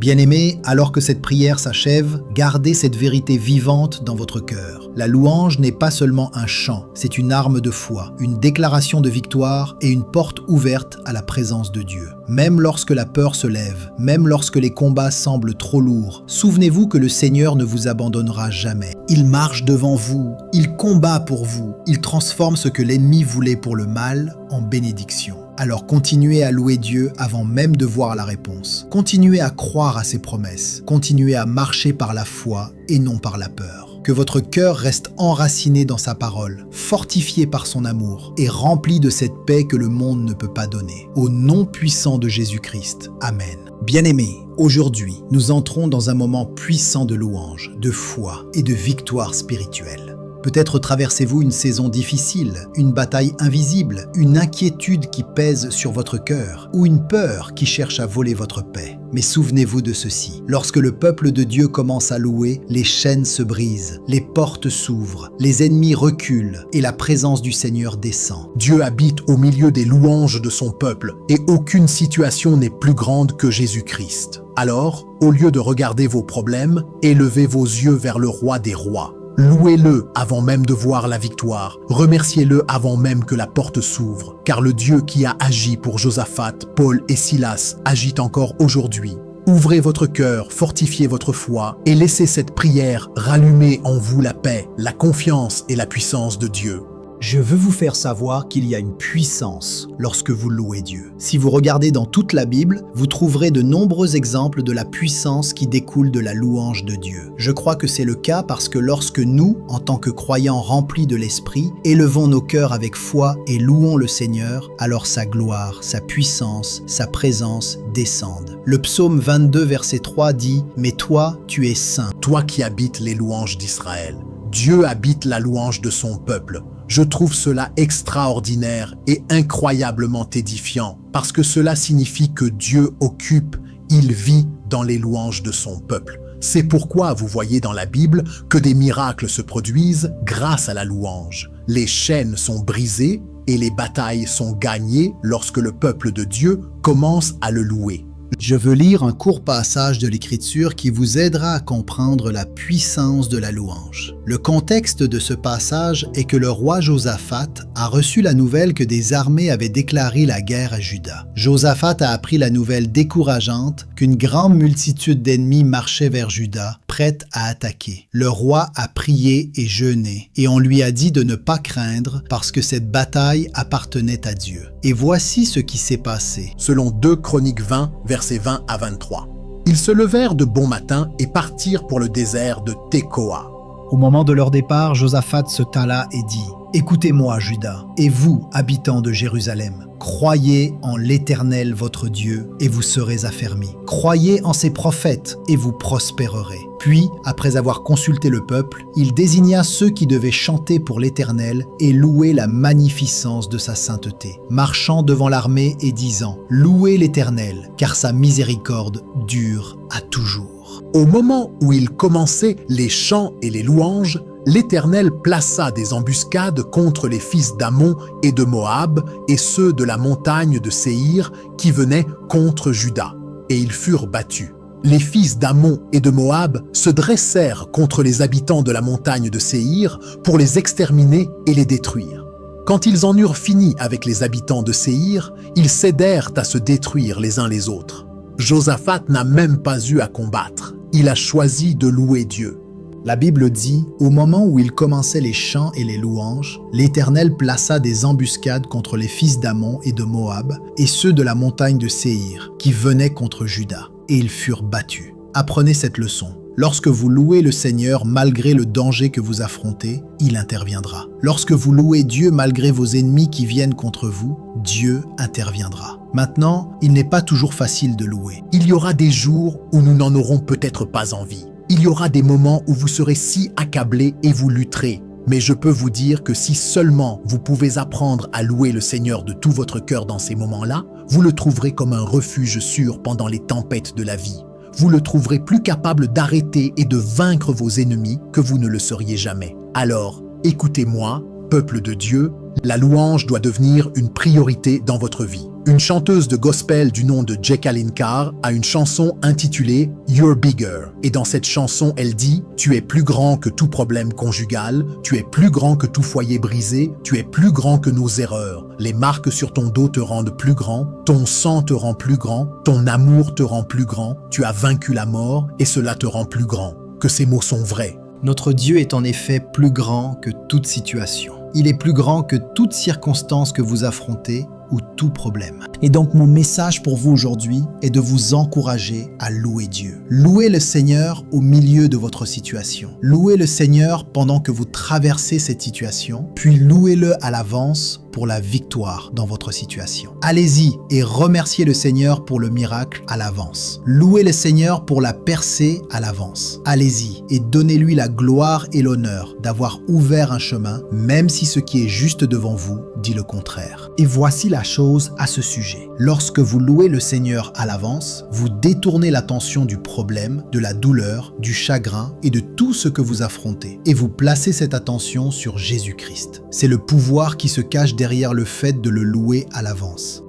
Bien-aimés, alors que cette prière s'achève, gardez cette vérité vivante dans votre cœur. La louange n'est pas seulement un chant, c'est une arme de foi, une déclaration de victoire et une porte ouverte à la présence de Dieu. Même lorsque la peur se lève, même lorsque les combats semblent trop lourds, souvenez-vous que le Seigneur ne vous abandonnera jamais. Il marche devant vous, il combat pour vous, il transforme ce que l'ennemi voulait pour le mal en bénédiction. Alors continuez à louer Dieu avant même de voir la réponse. Continuez à croire à ses promesses. Continuez à marcher par la foi et non par la peur. Que votre cœur reste enraciné dans sa parole, fortifié par son amour et rempli de cette paix que le monde ne peut pas donner. Au nom puissant de Jésus-Christ. Amen. Bien-aimés, aujourd'hui, nous entrons dans un moment puissant de louange, de foi et de victoire spirituelle. Peut-être traversez-vous une saison difficile, une bataille invisible, une inquiétude qui pèse sur votre cœur ou une peur qui cherche à voler votre paix. Mais souvenez-vous de ceci, lorsque le peuple de Dieu commence à louer, les chaînes se brisent, les portes s'ouvrent, les ennemis reculent et la présence du Seigneur descend. Dieu habite au milieu des louanges de son peuple et aucune situation n'est plus grande que Jésus-Christ. Alors, au lieu de regarder vos problèmes, élevez vos yeux vers le roi des rois. Louez-le avant même de voir la victoire. Remerciez-le avant même que la porte s'ouvre, car le Dieu qui a agi pour Josaphat, Paul et Silas agit encore aujourd'hui. Ouvrez votre cœur, fortifiez votre foi et laissez cette prière rallumer en vous la paix, la confiance et la puissance de Dieu. Je veux vous faire savoir qu'il y a une puissance lorsque vous louez Dieu. Si vous regardez dans toute la Bible, vous trouverez de nombreux exemples de la puissance qui découle de la louange de Dieu. Je crois que c'est le cas parce que lorsque nous, en tant que croyants remplis de l'Esprit, élevons nos cœurs avec foi et louons le Seigneur, alors sa gloire, sa puissance, sa présence descendent. Le psaume 22, verset 3 dit « Mais toi, tu es saint. » Toi qui habites les louanges d'Israël, Dieu habite la louange de son peuple. Je trouve cela extraordinaire et incroyablement édifiant parce que cela signifie que Dieu occupe, il vit dans les louanges de son peuple. C'est pourquoi vous voyez dans la Bible que des miracles se produisent grâce à la louange. Les chaînes sont brisées et les batailles sont gagnées lorsque le peuple de Dieu commence à le louer. Je veux lire un court passage de l'Écriture qui vous aidera à comprendre la puissance de la louange. Le contexte de ce passage est que le roi Josaphat a reçu la nouvelle que des armées avaient déclaré la guerre à Juda. Josaphat a appris la nouvelle décourageante qu'une grande multitude d'ennemis marchait vers Juda, prête à attaquer. Le roi a prié et jeûné, et on lui a dit de ne pas craindre parce que cette bataille appartenait à Dieu. Et voici ce qui s'est passé. Selon 2 Chroniques 20, versets 20 à 23. Ils se levèrent de bon matin et partirent pour le désert de Tekoa. Au moment de leur départ, Josaphat se talla et dit « Écoutez-moi, Juda, et vous, habitants de Jérusalem, croyez en l'Éternel votre Dieu, et vous serez affermis. Croyez en ses prophètes, et vous prospérerez. » Puis, après avoir consulté le peuple, il désigna ceux qui devaient chanter pour l'Éternel et louer la magnificence de sa sainteté, marchant devant l'armée et disant « Louez l'Éternel, car sa miséricorde dure à toujours. » Au moment où ils commençaient les chants et les louanges, l'Éternel plaça des embuscades contre les fils d'Ammon et de Moab et ceux de la montagne de Séhir qui venaient contre Juda, et ils furent battus. Les fils d'Ammon et de Moab se dressèrent contre les habitants de la montagne de Séhir pour les exterminer et les détruire. Quand ils en eurent fini avec les habitants de Séhir, ils cédèrent à se détruire les uns les autres. Josaphat n'a même pas eu à combattre. Il a choisi de louer Dieu. La Bible dit, au moment où ils commençaient les chants et les louanges, l'Éternel plaça des embuscades contre les fils d'Ammon et de Moab et ceux de la montagne de Séhir qui venaient contre Juda, et ils furent battus. Apprenez cette leçon. Lorsque vous louez le Seigneur malgré le danger que vous affrontez, il interviendra. Lorsque vous louez Dieu malgré vos ennemis qui viennent contre vous, Dieu interviendra. Maintenant, il n'est pas toujours facile de louer. Il y aura des jours où nous n'en aurons peut-être pas envie. Il y aura des moments où vous serez si accablés et vous lutterez. Mais je peux vous dire que si seulement vous pouvez apprendre à louer le Seigneur de tout votre cœur dans ces moments-là, vous le trouverez comme un refuge sûr pendant les tempêtes de la vie. Vous le trouverez plus capable d'arrêter et de vaincre vos ennemis que vous ne le seriez jamais. Alors, écoutez-moi, peuple de Dieu, la louange doit devenir une priorité dans votre vie. Une chanteuse de gospel du nom de Jacqueline Carr a une chanson intitulée « You're Bigger ». Et dans cette chanson, elle dit « Tu es plus grand que tout problème conjugal, tu es plus grand que tout foyer brisé, tu es plus grand que nos erreurs. Les marques sur ton dos te rendent plus grand, ton sang te rend plus grand, ton amour te rend plus grand, tu as vaincu la mort et cela te rend plus grand. » Que ces mots sont vrais. Notre Dieu est en effet plus grand que toute situation. Il est plus grand que toute circonstance que vous affrontez ou tout problème. Et donc mon message pour vous aujourd'hui est de vous encourager à louer Dieu. Louez le Seigneur au milieu de votre situation. Louez le Seigneur pendant que vous traversez cette situation, puis louez-le à l'avance pour la victoire dans votre situation. Allez-y et remerciez le Seigneur pour le miracle à l'avance. Louez le Seigneur pour la percée à l'avance. Allez-y et donnez-lui la gloire et l'honneur d'avoir ouvert un chemin, même si ce qui est juste devant vous dit le contraire. Et voici la chose à ce sujet. Lorsque vous louez le Seigneur à l'avance, vous détournez l'attention du problème, de la douleur, du chagrin et de tout ce que vous affrontez. Et vous placez cette attention sur Jésus-Christ. C'est le pouvoir qui se cache derrière le fait de le louer à l'avance.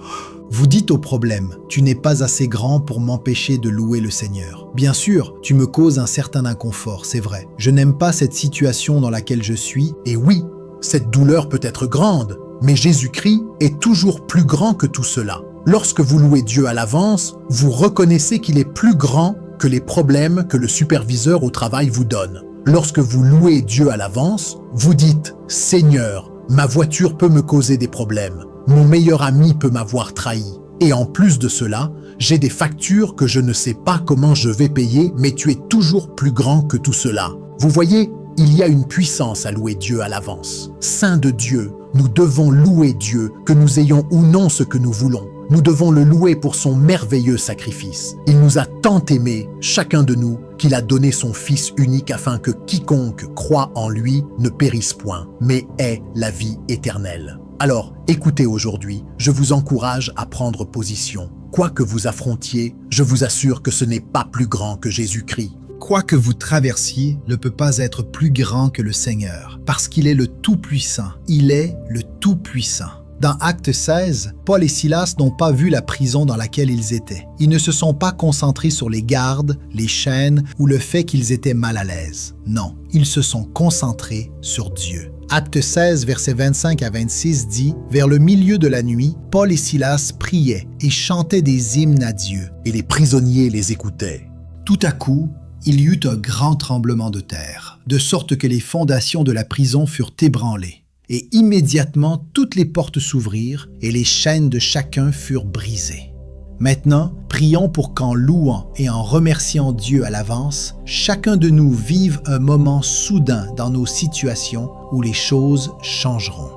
Vous dites au problème, tu n'es pas assez grand pour m'empêcher de louer le Seigneur. Bien sûr, tu me causes un certain inconfort, c'est vrai. Je n'aime pas cette situation dans laquelle je suis. Et oui, cette douleur peut être grande, mais Jésus-Christ est toujours plus grand que tout cela. Lorsque vous louez Dieu à l'avance, vous reconnaissez qu'il est plus grand que les problèmes que le superviseur au travail vous donne. Lorsque vous louez Dieu à l'avance, vous dites « Seigneur, ma voiture peut me causer des problèmes. Mon meilleur ami peut m'avoir trahi. Et en plus de cela, j'ai des factures que je ne sais pas comment je vais payer, mais tu es toujours plus grand que tout cela. » Vous voyez, il y a une puissance à louer Dieu à l'avance. Saint de Dieu, nous devons louer Dieu, que nous ayons ou non ce que nous voulons. Nous devons le louer pour son merveilleux sacrifice. Il nous a tant aimés, chacun de nous, qu'il a donné son Fils unique afin que quiconque croit en lui ne périsse point, mais ait la vie éternelle. Alors, écoutez aujourd'hui, je vous encourage à prendre position. Quoi que vous affrontiez, je vous assure que ce n'est pas plus grand que Jésus-Christ. Quoi que vous traversiez ne peut pas être plus grand que le Seigneur, parce qu'il est le Tout-Puissant. Il est le Tout-Puissant. Dans Actes 16, Paul et Silas n'ont pas vu la prison dans laquelle ils étaient. Ils ne se sont pas concentrés sur les gardes, les chaînes ou le fait qu'ils étaient mal à l'aise. Non, ils se sont concentrés sur Dieu. Actes 16, versets 25 à 26 dit « Vers le milieu de la nuit, Paul et Silas priaient et chantaient des hymnes à Dieu. Et les prisonniers les écoutaient. Tout à coup, il y eut un grand tremblement de terre, de sorte que les fondations de la prison furent ébranlées. Et immédiatement toutes les portes s'ouvrirent et les chaînes de chacun furent brisées. Maintenant, prions pour qu'en louant et en remerciant Dieu à l'avance, chacun de nous vive un moment soudain dans nos situations où les choses changeront.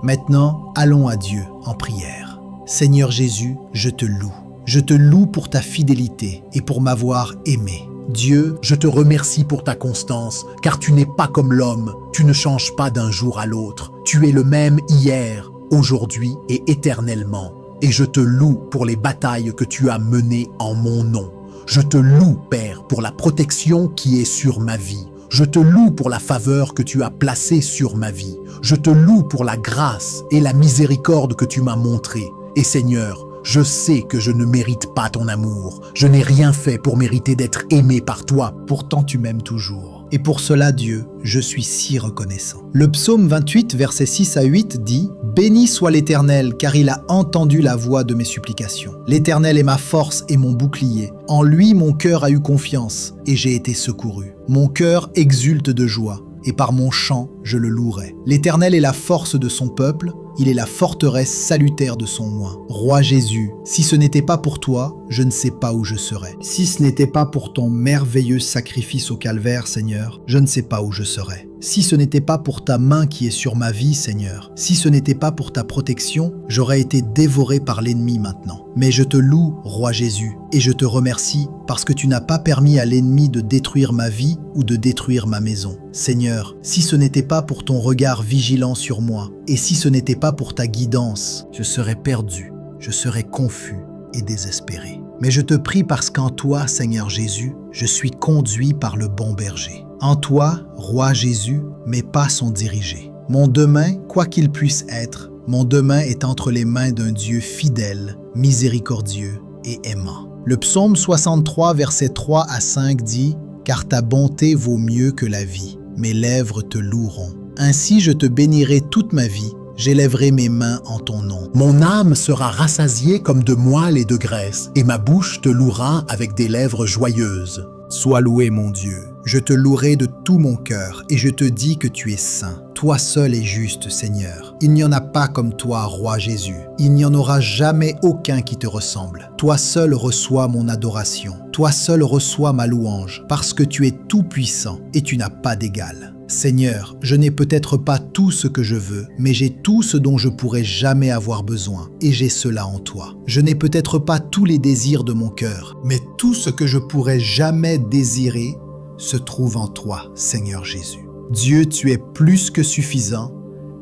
Maintenant, allons à Dieu en prière. Seigneur Jésus, je te loue. Je te loue pour ta fidélité et pour m'avoir aimé. Dieu, je te remercie pour ta constance, car tu n'es pas comme l'homme, tu ne changes pas d'un jour à l'autre. Tu es le même hier, aujourd'hui et éternellement. Et je te loue pour les batailles que tu as menées en mon nom. Je te loue, Père, pour la protection qui est sur ma vie. Je te loue pour la faveur que tu as placée sur ma vie. Je te loue pour la grâce et la miséricorde que tu m'as montrée. Et Seigneur, je sais que je ne mérite pas ton amour. Je n'ai rien fait pour mériter d'être aimé par toi. Pourtant tu m'aimes toujours. Et pour cela, Dieu, je suis si reconnaissant. Le psaume 28, versets 6 à 8 dit « Béni soit l'Éternel, car il a entendu la voix de mes supplications. L'Éternel est ma force et mon bouclier. En lui, mon cœur a eu confiance, et j'ai été secouru. Mon cœur exulte de joie, et par mon chant, je le louerai. L'Éternel est la force de son peuple, il est la forteresse salutaire de son oint. Roi Jésus, si ce n'était pas pour toi, je ne sais pas où je serais. Si ce n'était pas pour ton merveilleux sacrifice au calvaire, Seigneur, je ne sais pas où je serais. Si ce n'était pas pour ta main qui est sur ma vie, Seigneur, si ce n'était pas pour ta protection, j'aurais été dévoré par l'ennemi maintenant. Mais je te loue, Roi Jésus, et je te remercie parce que tu n'as pas permis à l'ennemi de détruire ma vie ou de détruire ma maison. Seigneur, si ce n'était pas pour ton regard vigilant sur moi, et si ce n'était pas pour ta guidance, je serais perdu, je serais confus et désespéré. Mais je te prie parce qu'en toi, Seigneur Jésus, je suis conduit par le bon berger. En toi, Roi Jésus, mes pas sont dirigés. Mon demain, quoi qu'il puisse être, mon demain est entre les mains d'un Dieu fidèle, miséricordieux et aimant. Le psaume 63, versets 3 à 5 dit « Car ta bonté vaut mieux que la vie, mes lèvres te loueront. Ainsi je te bénirai toute ma vie, j'élèverai mes mains en ton nom. Mon âme sera rassasiée comme de moelle et de graisse, et ma bouche te louera avec des lèvres joyeuses. Sois loué, mon Dieu. Je te louerai de tout mon cœur, et je te dis que tu es saint. Toi seul est juste, Seigneur. Il n'y en a pas comme toi, Roi Jésus. Il n'y en aura jamais aucun qui te ressemble. Toi seul reçois mon adoration. Toi seul reçois ma louange, parce que tu es tout-puissant et tu n'as pas d'égal. Seigneur, je n'ai peut-être pas tout ce que je veux, mais j'ai tout ce dont je pourrais jamais avoir besoin, et j'ai cela en toi. Je n'ai peut-être pas tous les désirs de mon cœur, mais tout ce que je pourrais jamais désirer se trouve en toi, Seigneur Jésus. Dieu, tu es plus que suffisant,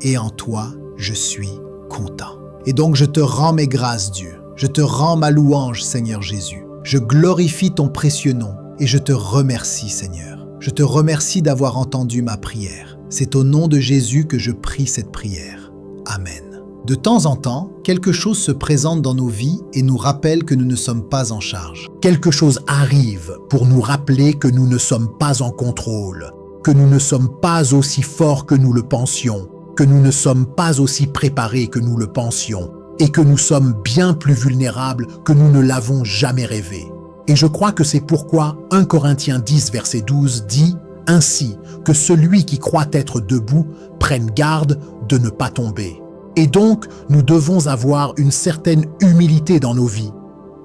et en toi, je suis content. Et donc je te rends mes grâces, Dieu. Je te rends ma louange, Seigneur Jésus. Je glorifie ton précieux nom, et je te remercie, Seigneur. Je te remercie d'avoir entendu ma prière. C'est au nom de Jésus que je prie cette prière. Amen. De temps en temps, quelque chose se présente dans nos vies et nous rappelle que nous ne sommes pas en charge. Quelque chose arrive pour nous rappeler que nous ne sommes pas en contrôle, que nous ne sommes pas aussi forts que nous le pensions, que nous ne sommes pas aussi préparés que nous le pensions, et que nous sommes bien plus vulnérables que nous ne l'avons jamais rêvé. Et je crois que c'est pourquoi 1 Corinthiens 10, verset 12 dit « Ainsi que celui qui croit être debout prenne garde de ne pas tomber ». Et donc, nous devons avoir une certaine humilité dans nos vies.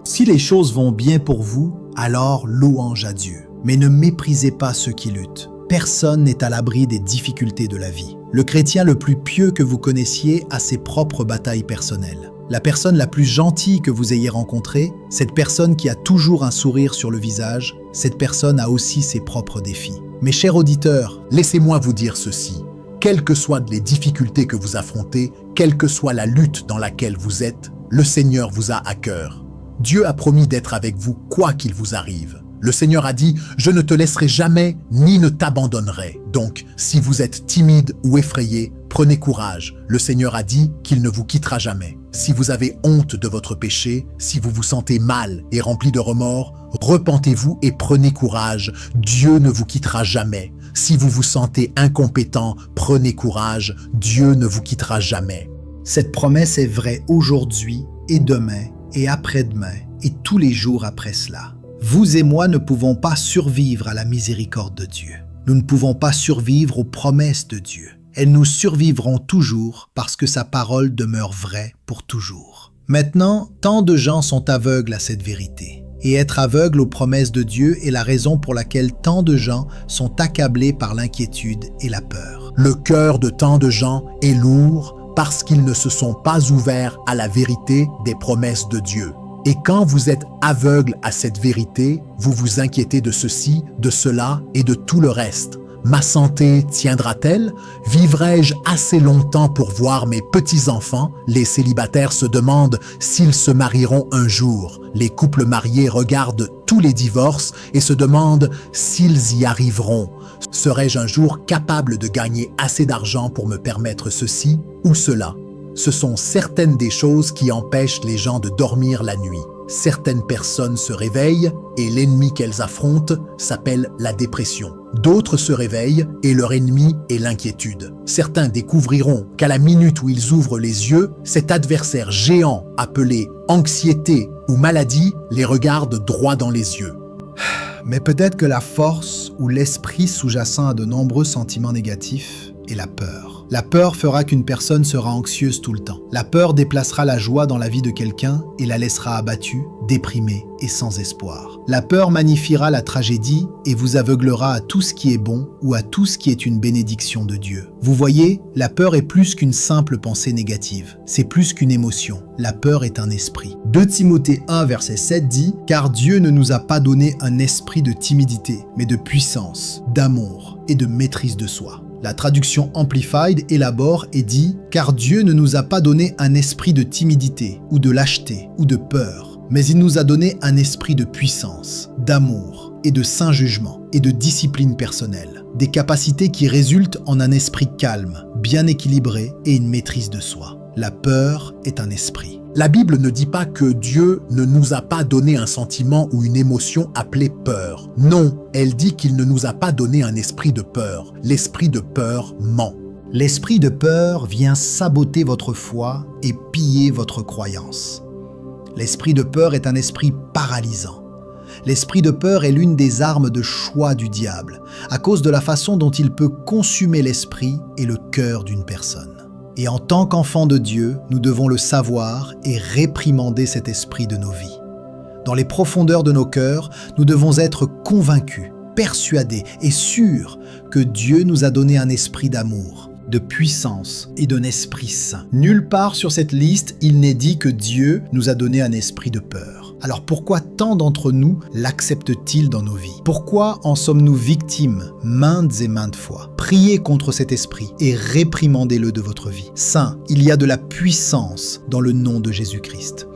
Si les choses vont bien pour vous, alors louange à Dieu. Mais ne méprisez pas ceux qui luttent. Personne n'est à l'abri des difficultés de la vie. Le chrétien le plus pieux que vous connaissiez a ses propres batailles personnelles. La personne la plus gentille que vous ayez rencontrée, cette personne qui a toujours un sourire sur le visage, cette personne a aussi ses propres défis. Mes chers auditeurs, laissez-moi vous dire ceci. Quelles que soient les difficultés que vous affrontez, quelle que soit la lutte dans laquelle vous êtes, le Seigneur vous a à cœur. Dieu a promis d'être avec vous quoi qu'il vous arrive. Le Seigneur a dit « Je ne te laisserai jamais ni ne t'abandonnerai ». Donc, si vous êtes timide ou effrayé, prenez courage. Le Seigneur a dit qu'il ne vous quittera jamais. Si vous avez honte de votre péché, si vous vous sentez mal et rempli de remords, repentez-vous et prenez courage. Dieu ne vous quittera jamais. Si vous vous sentez incompétent, prenez courage. Dieu ne vous quittera jamais. Cette promesse est vraie aujourd'hui et demain et après-demain et tous les jours après cela. Vous et moi ne pouvons pas survivre à la miséricorde de Dieu. Nous ne pouvons pas survivre aux promesses de Dieu. Elles nous survivront toujours parce que sa parole demeure vraie pour toujours. Maintenant, tant de gens sont aveugles à cette vérité. Et être aveugle aux promesses de Dieu est la raison pour laquelle tant de gens sont accablés par l'inquiétude et la peur. Le cœur de tant de gens est lourd parce qu'ils ne se sont pas ouverts à la vérité des promesses de Dieu. Et quand vous êtes aveugle à cette vérité, vous vous inquiétez de ceci, de cela et de tout le reste. Ma santé tiendra-t-elle? Vivrai-je assez longtemps pour voir mes petits-enfants? Les célibataires se demandent s'ils se marieront un jour. Les couples mariés regardent tous les divorces et se demandent s'ils y arriveront. Serai-je un jour capable de gagner assez d'argent pour me permettre ceci ou cela? Ce sont certaines des choses qui empêchent les gens de dormir la nuit. Certaines personnes se réveillent et l'ennemi qu'elles affrontent s'appelle la dépression. D'autres se réveillent et leur ennemi est l'inquiétude. Certains découvriront qu'à la minute où ils ouvrent les yeux, cet adversaire géant appelé anxiété ou maladie les regarde droit dans les yeux. Mais peut-être que la force ou l'esprit sous-jacent à de nombreux sentiments négatifs est la peur. La peur fera qu'une personne sera anxieuse tout le temps. La peur déplacera la joie dans la vie de quelqu'un et la laissera abattue, déprimée et sans espoir. La peur magnifiera la tragédie et vous aveuglera à tout ce qui est bon ou à tout ce qui est une bénédiction de Dieu. Vous voyez, la peur est plus qu'une simple pensée négative. C'est plus qu'une émotion. La peur est un esprit. 2 Timothée 1, verset 7 dit « Car Dieu ne nous a pas donné un esprit de timidité, mais de puissance, d'amour et de maîtrise de soi. » La traduction Amplified élabore et dit « Car Dieu ne nous a pas donné un esprit de timidité, ou de lâcheté, ou de peur, mais il nous a donné un esprit de puissance, d'amour et de saint jugement, et de discipline personnelle, des capacités qui résultent en un esprit calme, bien équilibré et une maîtrise de soi. La peur est un esprit. » La Bible ne dit pas que Dieu ne nous a pas donné un sentiment ou une émotion appelée peur. Non, elle dit qu'il ne nous a pas donné un esprit de peur. L'esprit de peur ment. L'esprit de peur vient saboter votre foi et piller votre croyance. L'esprit de peur est un esprit paralysant. L'esprit de peur est l'une des armes de choix du diable, à cause de la façon dont il peut consumer l'esprit et le cœur d'une personne. Et en tant qu'enfants de Dieu, nous devons le savoir et réprimander cet esprit de nos vies. Dans les profondeurs de nos cœurs, nous devons être convaincus, persuadés et sûrs que Dieu nous a donné un esprit d'amour, de puissance et d'un esprit saint. Nulle part sur cette liste, il n'est dit que Dieu nous a donné un esprit de peur. Alors pourquoi tant d'entre nous l'acceptent-ils dans nos vies? Pourquoi en sommes-nous victimes maintes et maintes fois? Priez contre cet esprit et réprimandez-le de votre vie. Saint, il y a de la puissance dans le nom de Jésus-Christ.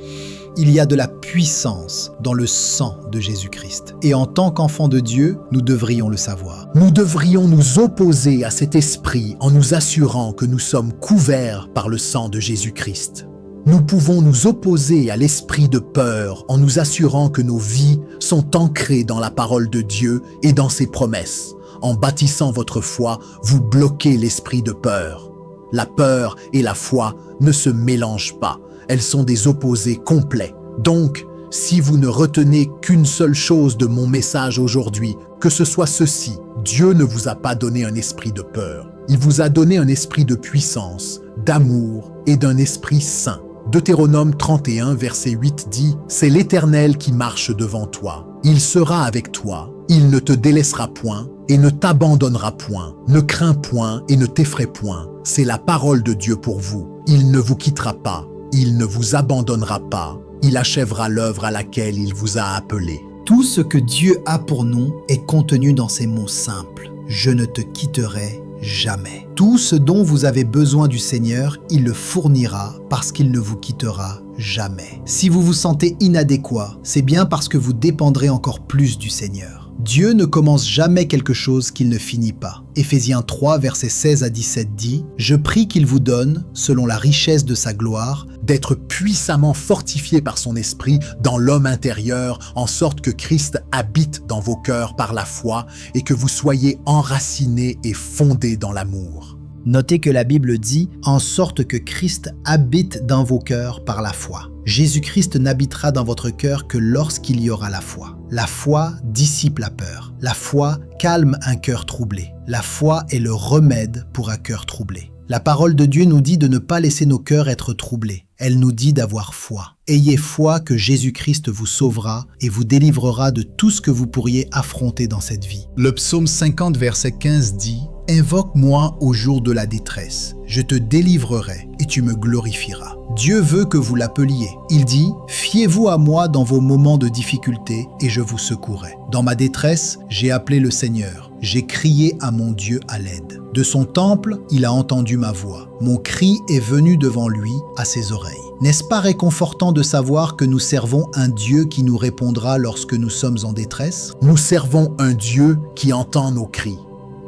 Il y a de la puissance dans le sang de Jésus-Christ. Et en tant qu'enfants de Dieu, nous devrions le savoir. Nous devrions nous opposer à cet esprit en nous assurant que nous sommes couverts par le sang de Jésus-Christ. Nous pouvons nous opposer à l'esprit de peur en nous assurant que nos vies sont ancrées dans la parole de Dieu et dans ses promesses. En bâtissant votre foi, vous bloquez l'esprit de peur. La peur et la foi ne se mélangent pas. Elles sont des opposés complets. Donc, si vous ne retenez qu'une seule chose de mon message aujourd'hui, que ce soit ceci: Dieu ne vous a pas donné un esprit de peur. Il vous a donné un esprit de puissance, d'amour et d'un esprit saint. Deutéronome 31, verset 8 dit « C'est l'Éternel qui marche devant toi. Il sera avec toi. Il ne te délaissera point et ne t'abandonnera point. Ne crains point et ne t'effraie point. C'est la parole de Dieu pour vous. Il ne vous quittera pas. Il ne vous abandonnera pas. Il achèvera l'œuvre à laquelle il vous a appelé. » Tout ce que Dieu a pour nous est contenu dans ces mots simples. « Je ne te quitterai jamais. » Tout ce dont vous avez besoin du Seigneur, il le fournira parce qu'il ne vous quittera jamais. Si vous vous sentez inadéquat, c'est bien parce que vous dépendrez encore plus du Seigneur. Dieu ne commence jamais quelque chose qu'il ne finit pas. Éphésiens 3, versets 16 à 17 dit « Je prie qu'il vous donne, selon la richesse de sa gloire, d'être puissamment fortifié par son esprit dans l'homme intérieur, en sorte que Christ habite dans vos cœurs par la foi et que vous soyez enracinés et fondés dans l'amour. » Notez que la Bible dit « en sorte que Christ habite dans vos cœurs par la foi ». Jésus-Christ n'habitera dans votre cœur que lorsqu'il y aura la foi. La foi dissipe la peur. La foi calme un cœur troublé. La foi est le remède pour un cœur troublé. La parole de Dieu nous dit de ne pas laisser nos cœurs être troublés. Elle nous dit d'avoir foi. Ayez foi que Jésus-Christ vous sauvera et vous délivrera de tout ce que vous pourriez affronter dans cette vie. Le psaume 50, verset 15 dit « Invoque-moi au jour de la détresse. Je te délivrerai et tu me glorifieras. » Dieu veut que vous l'appeliez. Il dit « Fiez-vous à moi dans vos moments de difficulté et je vous secourrai. Dans ma détresse, j'ai appelé le Seigneur. J'ai crié à mon Dieu à l'aide. De son temple, il a entendu ma voix. Mon cri est venu devant lui à ses oreilles. » N'est-ce pas réconfortant de savoir que nous servons un Dieu qui nous répondra lorsque nous sommes en détresse? Nous servons un Dieu qui entend nos cris.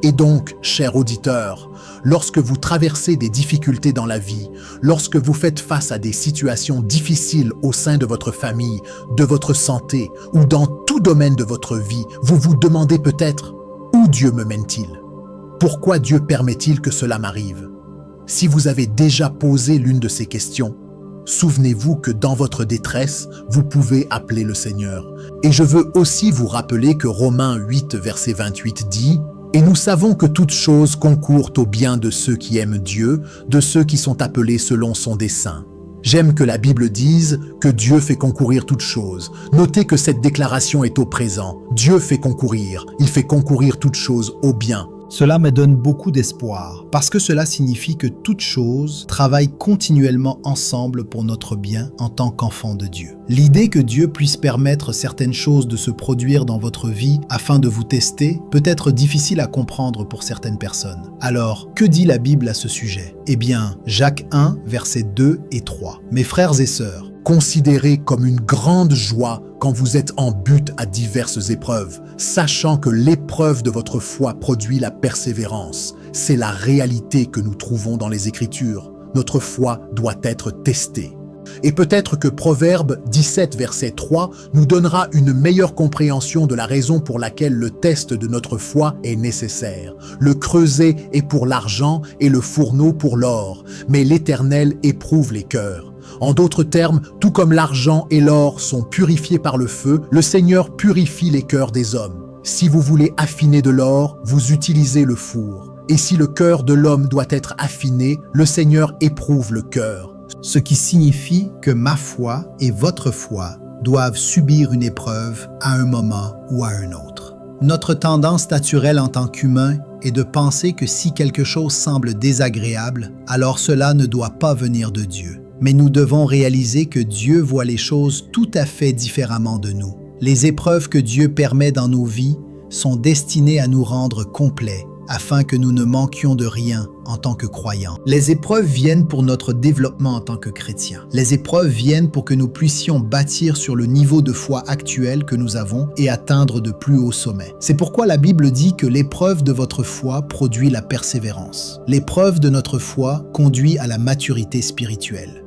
Et donc, chers auditeurs, lorsque vous traversez des difficultés dans la vie, lorsque vous faites face à des situations difficiles au sein de votre famille, de votre santé ou dans tout domaine de votre vie, vous vous demandez peut-être « Où Dieu me mène-t-il? Pourquoi Dieu permet-il que cela m'arrive ?» Si vous avez déjà posé l'une de ces questions, souvenez-vous que dans votre détresse, vous pouvez appeler le Seigneur. Et je veux aussi vous rappeler que Romains 8, verset 28 dit « Et nous savons que toutes choses concourent au bien de ceux qui aiment Dieu, de ceux qui sont appelés selon son dessein. » J'aime que la Bible dise que Dieu fait concourir toutes choses. Notez que cette déclaration est au présent. Dieu fait concourir. Il fait concourir toutes choses au bien. Cela me donne beaucoup d'espoir, parce que cela signifie que toutes choses travaillent continuellement ensemble pour notre bien en tant qu'enfants de Dieu. L'idée que Dieu puisse permettre certaines choses de se produire dans votre vie afin de vous tester peut être difficile à comprendre pour certaines personnes. Alors, que dit la Bible à ce sujet? Eh bien, Jacques 1, versets 2 et 3. Mes frères et sœurs, considérez comme une grande joie quand vous êtes en butte à diverses épreuves, sachant que l'épreuve de votre foi produit la persévérance. C'est la réalité que nous trouvons dans les Écritures. Notre foi doit être testée. Et peut-être que Proverbe 17, verset 3 nous donnera une meilleure compréhension de la raison pour laquelle le test de notre foi est nécessaire. Le creuset est pour l'argent et le fourneau pour l'or, mais l'Éternel éprouve les cœurs. En d'autres termes, tout comme l'argent et l'or sont purifiés par le feu, le Seigneur purifie les cœurs des hommes. Si vous voulez affiner de l'or, vous utilisez le four. Et si le cœur de l'homme doit être affiné, le Seigneur éprouve le cœur. Ce qui signifie que ma foi et votre foi doivent subir une épreuve à un moment ou à un autre. Notre tendance naturelle en tant qu'humain est de penser que si quelque chose semble désagréable, alors cela ne doit pas venir de Dieu. Mais nous devons réaliser que Dieu voit les choses tout à fait différemment de nous. Les épreuves que Dieu permet dans nos vies sont destinées à nous rendre complets afin que nous ne manquions de rien en tant que croyants. Les épreuves viennent pour notre développement en tant que chrétiens. Les épreuves viennent pour que nous puissions bâtir sur le niveau de foi actuel que nous avons et atteindre de plus hauts sommets. C'est pourquoi la Bible dit que l'épreuve de votre foi produit la persévérance. L'épreuve de notre foi conduit à la maturité spirituelle.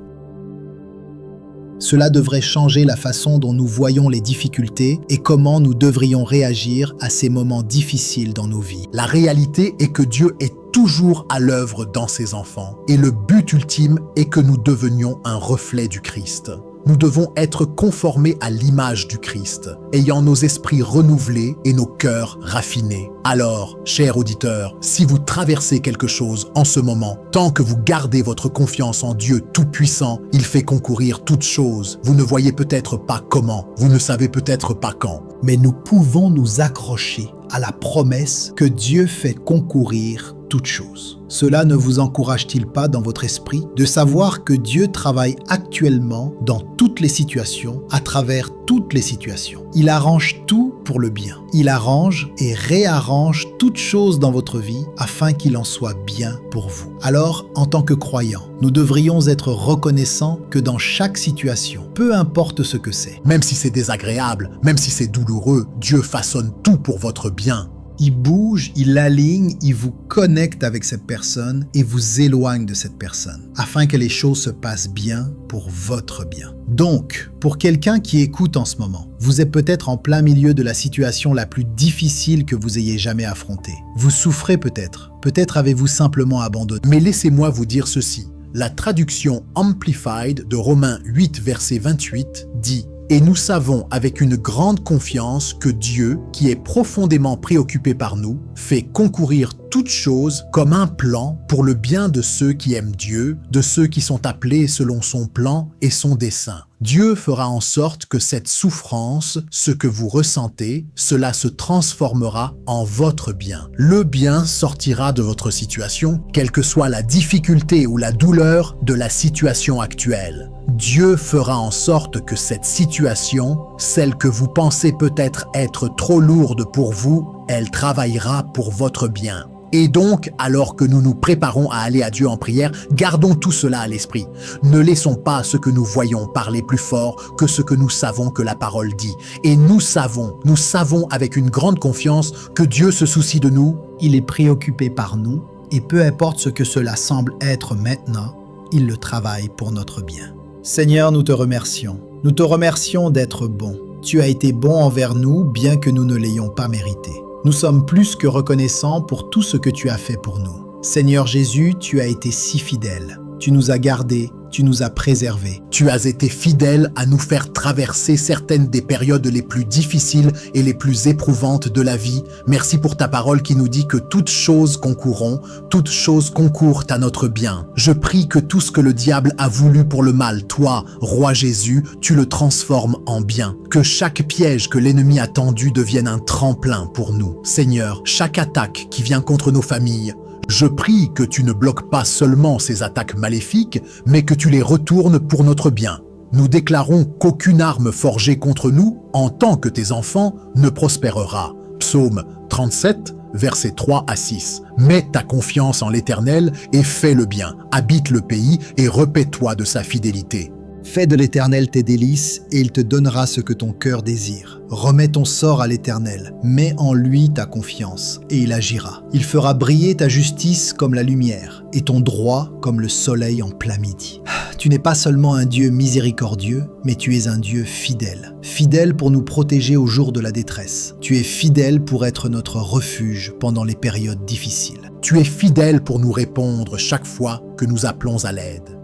Cela devrait changer la façon dont nous voyons les difficultés et comment nous devrions réagir à ces moments difficiles dans nos vies. La réalité est que Dieu est toujours à l'œuvre dans ses enfants et le but ultime est que nous devenions un reflet du Christ. Nous devons être conformés à l'image du Christ, ayant nos esprits renouvelés et nos cœurs raffinés. Alors, chers auditeurs, si vous traversez quelque chose en ce moment, tant que vous gardez votre confiance en Dieu Tout-Puissant, il fait concourir toutes choses. Vous ne voyez peut-être pas comment, vous ne savez peut-être pas quand. Mais nous pouvons nous accrocher à la promesse que Dieu fait concourir toutes choses. Cela ne vous encourage-t-il pas dans votre esprit de savoir que Dieu travaille actuellement dans toutes les situations, à travers toutes les situations? Il arrange tout pour le bien. Il arrange et réarrange toutes choses dans votre vie afin qu'il en soit bien pour vous. Alors, en tant que croyants, nous devrions être reconnaissants que dans chaque situation, peu importe ce que c'est, même si c'est désagréable, même si c'est douloureux, Dieu façonne tout pour votre bien. Il bouge, il aligne, il vous connecte avec cette personne et vous éloigne de cette personne, afin que les choses se passent bien pour votre bien. Donc, pour quelqu'un qui écoute en ce moment, vous êtes peut-être en plein milieu de la situation la plus difficile que vous ayez jamais affrontée. Vous souffrez peut-être avez-vous simplement abandonné. Mais laissez-moi vous dire ceci. La traduction Amplified de Romains 8, verset 28 dit « Et nous savons avec une grande confiance que Dieu, qui est profondément préoccupé par nous, fait concourir toutes choses comme un plan pour le bien de ceux qui aiment Dieu, de ceux qui sont appelés selon son plan et son dessein. Dieu fera en sorte que cette souffrance, ce que vous ressentez, cela se transformera en votre bien. Le bien sortira de votre situation, quelle que soit la difficulté ou la douleur de la situation actuelle. Dieu fera en sorte que cette situation, celle que vous pensez peut-être être trop lourde pour vous, elle travaillera pour votre bien. Et donc, alors que nous nous préparons à aller à Dieu en prière, gardons tout cela à l'esprit. Ne laissons pas ce que nous voyons parler plus fort que ce que nous savons que la parole dit. Et nous savons avec une grande confiance que Dieu se soucie de nous. Il est préoccupé par nous, et peu importe ce que cela semble être maintenant, il le travaille pour notre bien. Seigneur, nous te remercions. Nous te remercions d'être bon. Tu as été bon envers nous, bien que nous ne l'ayons pas mérité. Nous sommes plus que reconnaissants pour tout ce que tu as fait pour nous. Seigneur Jésus, tu as été si fidèle. Tu nous as gardés, tu nous as préservés. Tu as été fidèle à nous faire traverser certaines des périodes les plus difficiles et les plus éprouvantes de la vie. Merci pour ta parole qui nous dit que toutes choses concourront, toutes choses concourent à notre bien. Je prie que tout ce que le diable a voulu pour le mal, toi, Roi Jésus, tu le transformes en bien. Que chaque piège que l'ennemi a tendu devienne un tremplin pour nous. Seigneur, chaque attaque qui vient contre nos familles, je prie que tu ne bloques pas seulement ces attaques maléfiques, mais que tu les retournes pour notre bien. Nous déclarons qu'aucune arme forgée contre nous, en tant que tes enfants, ne prospérera. Psaume 37, versets 3 à 6. Mets ta confiance en l'Éternel et fais le bien. Habite le pays et repais-toi de sa fidélité. Fais de l'Éternel tes délices, et il te donnera ce que ton cœur désire. Remets ton sort à l'Éternel, mets en lui ta confiance, et il agira. Il fera briller ta justice comme la lumière, et ton droit comme le soleil en plein midi. Tu n'es pas seulement un Dieu miséricordieux, mais tu es un Dieu fidèle. Fidèle pour nous protéger au jour de la détresse. Tu es fidèle pour être notre refuge pendant les périodes difficiles. Tu es fidèle pour nous répondre chaque fois que nous appelons à l'aide.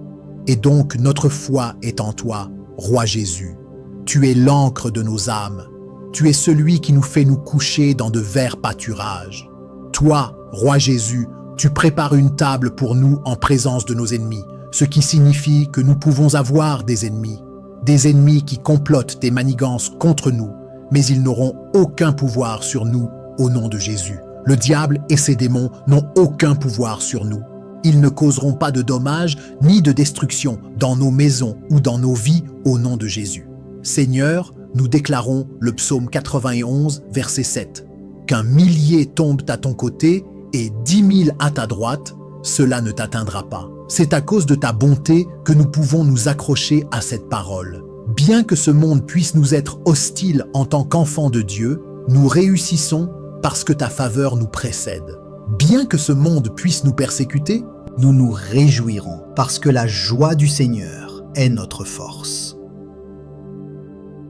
Et donc notre foi est en toi, Roi Jésus. Tu es l'encre de nos âmes. Tu es celui qui nous fait nous coucher dans de verts pâturages. Toi, Roi Jésus, tu prépares une table pour nous en présence de nos ennemis, ce qui signifie que nous pouvons avoir des ennemis qui complotent des manigances contre nous, mais ils n'auront aucun pouvoir sur nous au nom de Jésus. Le diable et ses démons n'ont aucun pouvoir sur nous. Ils ne causeront pas de dommages ni de destruction dans nos maisons ou dans nos vies au nom de Jésus. Seigneur, nous déclarons le psaume 91, verset 7. Qu'un millier tombent à ton côté et 10 000 à ta droite, cela ne t'atteindra pas. C'est à cause de ta bonté que nous pouvons nous accrocher à cette parole. Bien que ce monde puisse nous être hostile en tant qu'enfants de Dieu, nous réussissons parce que ta faveur nous précède. Bien que ce monde puisse nous persécuter, nous nous réjouirons parce que la joie du Seigneur est notre force.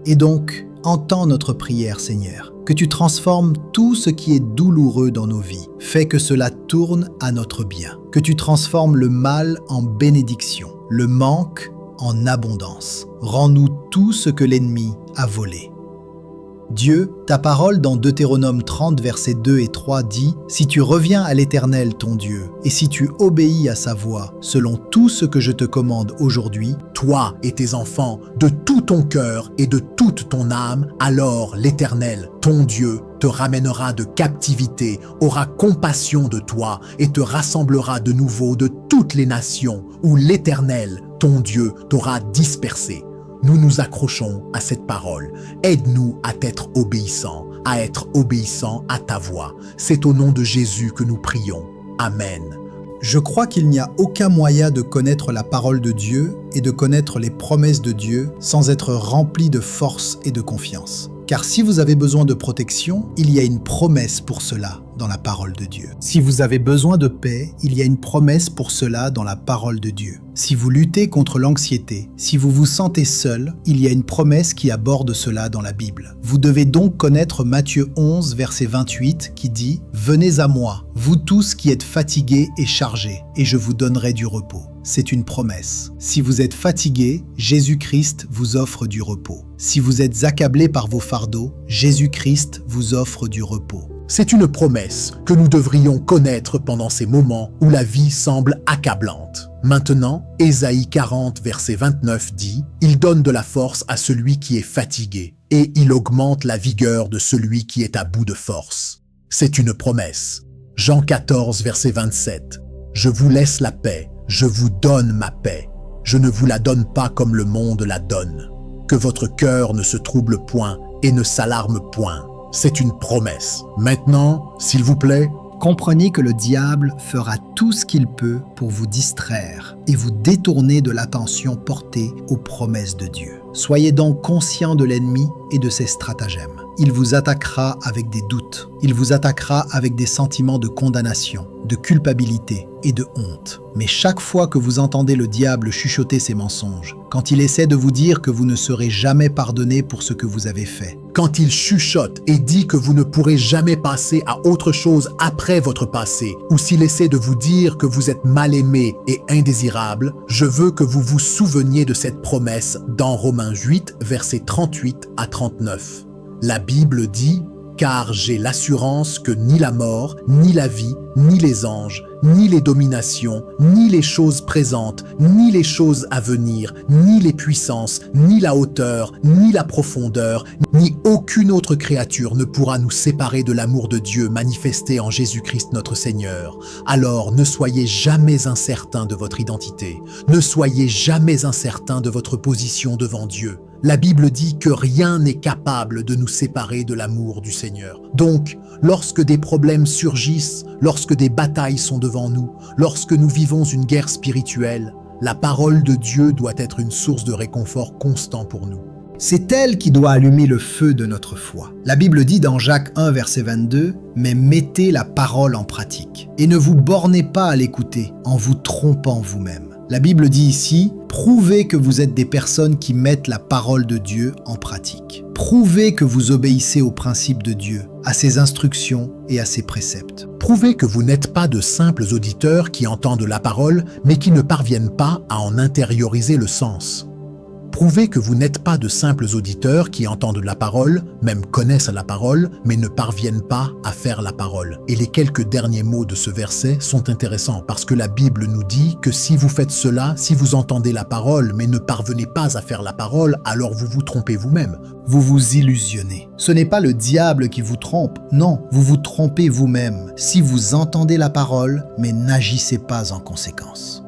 Et donc, entends notre prière, Seigneur, que tu transformes tout ce qui est douloureux dans nos vies. Fais que cela tourne à notre bien. Que tu transformes le mal en bénédiction, le manque en abondance. Rends-nous tout ce que l'ennemi a volé. Dieu, ta parole dans Deutéronome 30, versets 2 et 3 dit « Si tu reviens à l'Éternel ton Dieu, et si tu obéis à sa voix, selon tout ce que je te commande aujourd'hui, toi et tes enfants, de tout ton cœur et de toute ton âme, alors l'Éternel, ton Dieu, te ramènera de captivité, aura compassion de toi et te rassemblera de nouveau de toutes les nations où l'Éternel, ton Dieu, t'aura dispersé. » Nous nous accrochons à cette parole. Aide-nous à être obéissants à ta voix. C'est au nom de Jésus que nous prions. Amen. Je crois qu'il n'y a aucun moyen de connaître la parole de Dieu et de connaître les promesses de Dieu sans être rempli de force et de confiance. Car si vous avez besoin de protection, il y a une promesse pour cela dans la parole de Dieu. Si vous avez besoin de paix, il y a une promesse pour cela dans la parole de Dieu. Si vous luttez contre l'anxiété, si vous vous sentez seul, il y a une promesse qui aborde cela dans la Bible. Vous devez donc connaître Matthieu 11, verset 28, qui dit « Venez à moi, vous tous qui êtes fatigués et chargés, et je vous donnerai du repos. » C'est une promesse. Si vous êtes fatigué, Jésus-Christ vous offre du repos. Si vous êtes accablé par vos fardeaux, Jésus-Christ vous offre du repos. C'est une promesse que nous devrions connaître pendant ces moments où la vie semble accablante. Maintenant, Ésaïe 40, verset 29 dit « Il donne de la force à celui qui est fatigué, et il augmente la vigueur de celui qui est à bout de force. » C'est une promesse. Jean 14, verset 27 « Je vous laisse la paix, je vous donne ma paix. Je ne vous la donne pas comme le monde la donne. Que votre cœur ne se trouble point et ne s'alarme point. » C'est une promesse. Maintenant, s'il vous plaît, comprenez que le diable fera tout ce qu'il peut pour vous distraire et vous détourner de l'attention portée aux promesses de Dieu. Soyez donc conscient de l'ennemi et de ses stratagèmes. Il vous attaquera avec des doutes. Il vous attaquera avec des sentiments de condamnation, de culpabilité et de honte. Mais chaque fois que vous entendez le diable chuchoter ses mensonges, quand il essaie de vous dire que vous ne serez jamais pardonné pour ce que vous avez fait, quand il chuchote et dit que vous ne pourrez jamais passer à autre chose après votre passé, ou s'il essaie de vous dire que vous êtes mal aimé et indésirable, je veux que vous vous souveniez de cette promesse dans Romains 8, versets 38 à 39. La Bible dit « Car j'ai l'assurance que ni la mort, ni la vie, ni les anges, ni les dominations, ni les choses présentes, ni les choses à venir, ni les puissances, ni la hauteur, ni la profondeur, ni aucune autre créature ne pourra nous séparer de l'amour de Dieu manifesté en Jésus-Christ notre Seigneur. Alors ne soyez jamais incertains de votre identité, ne soyez jamais incertains de votre position devant Dieu. La Bible dit que rien n'est capable de nous séparer de l'amour du Seigneur. Donc, lorsque des problèmes surgissent, lorsque des batailles sont devant nous, lorsque nous vivons une guerre spirituelle, la parole de Dieu doit être une source de réconfort constant pour nous. C'est elle qui doit allumer le feu de notre foi. La Bible dit dans Jacques 1, verset 22, « Mais mettez la parole en pratique, et ne vous bornez pas à l'écouter en vous trompant vous-même. » La Bible dit ici, « Prouvez que vous êtes des personnes qui mettent la parole de Dieu en pratique. Prouvez que vous obéissez aux principes de Dieu, à ses instructions et à ses préceptes. » Prouvez que vous n'êtes pas de simples auditeurs qui entendent la parole, mais qui ne parviennent pas à en intérioriser le sens. Prouvez que vous n'êtes pas de simples auditeurs qui entendent la parole, même connaissent la parole, mais ne parviennent pas à faire la parole. Et les quelques derniers mots de ce verset sont intéressants parce que la Bible nous dit que si vous faites cela, si vous entendez la parole, mais ne parvenez pas à faire la parole, alors vous vous trompez vous-même. Vous vous illusionnez. Ce n'est pas le diable qui vous trompe, non, vous vous trompez vous-même si vous entendez la parole, mais n'agissez pas en conséquence.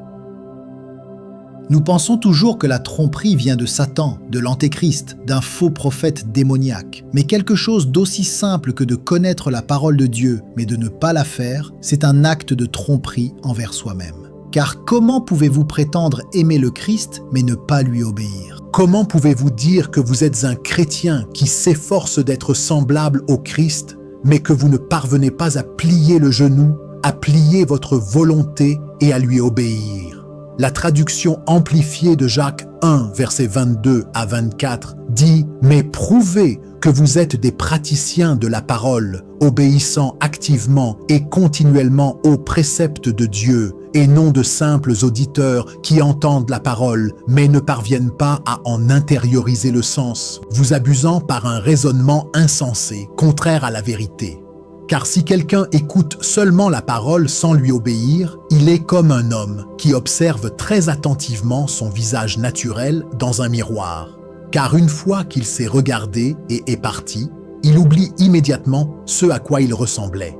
Nous pensons toujours que la tromperie vient de Satan, de l'Antéchrist, d'un faux prophète démoniaque. Mais quelque chose d'aussi simple que de connaître la parole de Dieu, mais de ne pas la faire, c'est un acte de tromperie envers soi-même. Car comment pouvez-vous prétendre aimer le Christ, mais ne pas lui obéir? Comment pouvez-vous dire que vous êtes un chrétien qui s'efforce d'être semblable au Christ, mais que vous ne parvenez pas à plier le genou, à plier votre volonté et à lui obéir? La traduction amplifiée de Jacques 1, versets 22 à 24 dit « Mais prouvez que vous êtes des praticiens de la parole, obéissant activement et continuellement aux préceptes de Dieu, et non de simples auditeurs qui entendent la parole, mais ne parviennent pas à en intérioriser le sens, vous abusant par un raisonnement insensé, contraire à la vérité. Car si quelqu'un écoute seulement la parole sans lui obéir, il est comme un homme qui observe très attentivement son visage naturel dans un miroir. Car une fois qu'il s'est regardé et est parti, il oublie immédiatement ce à quoi il ressemblait.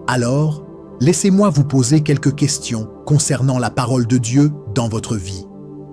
Alors, laissez-moi vous poser quelques questions concernant la parole de Dieu dans votre vie.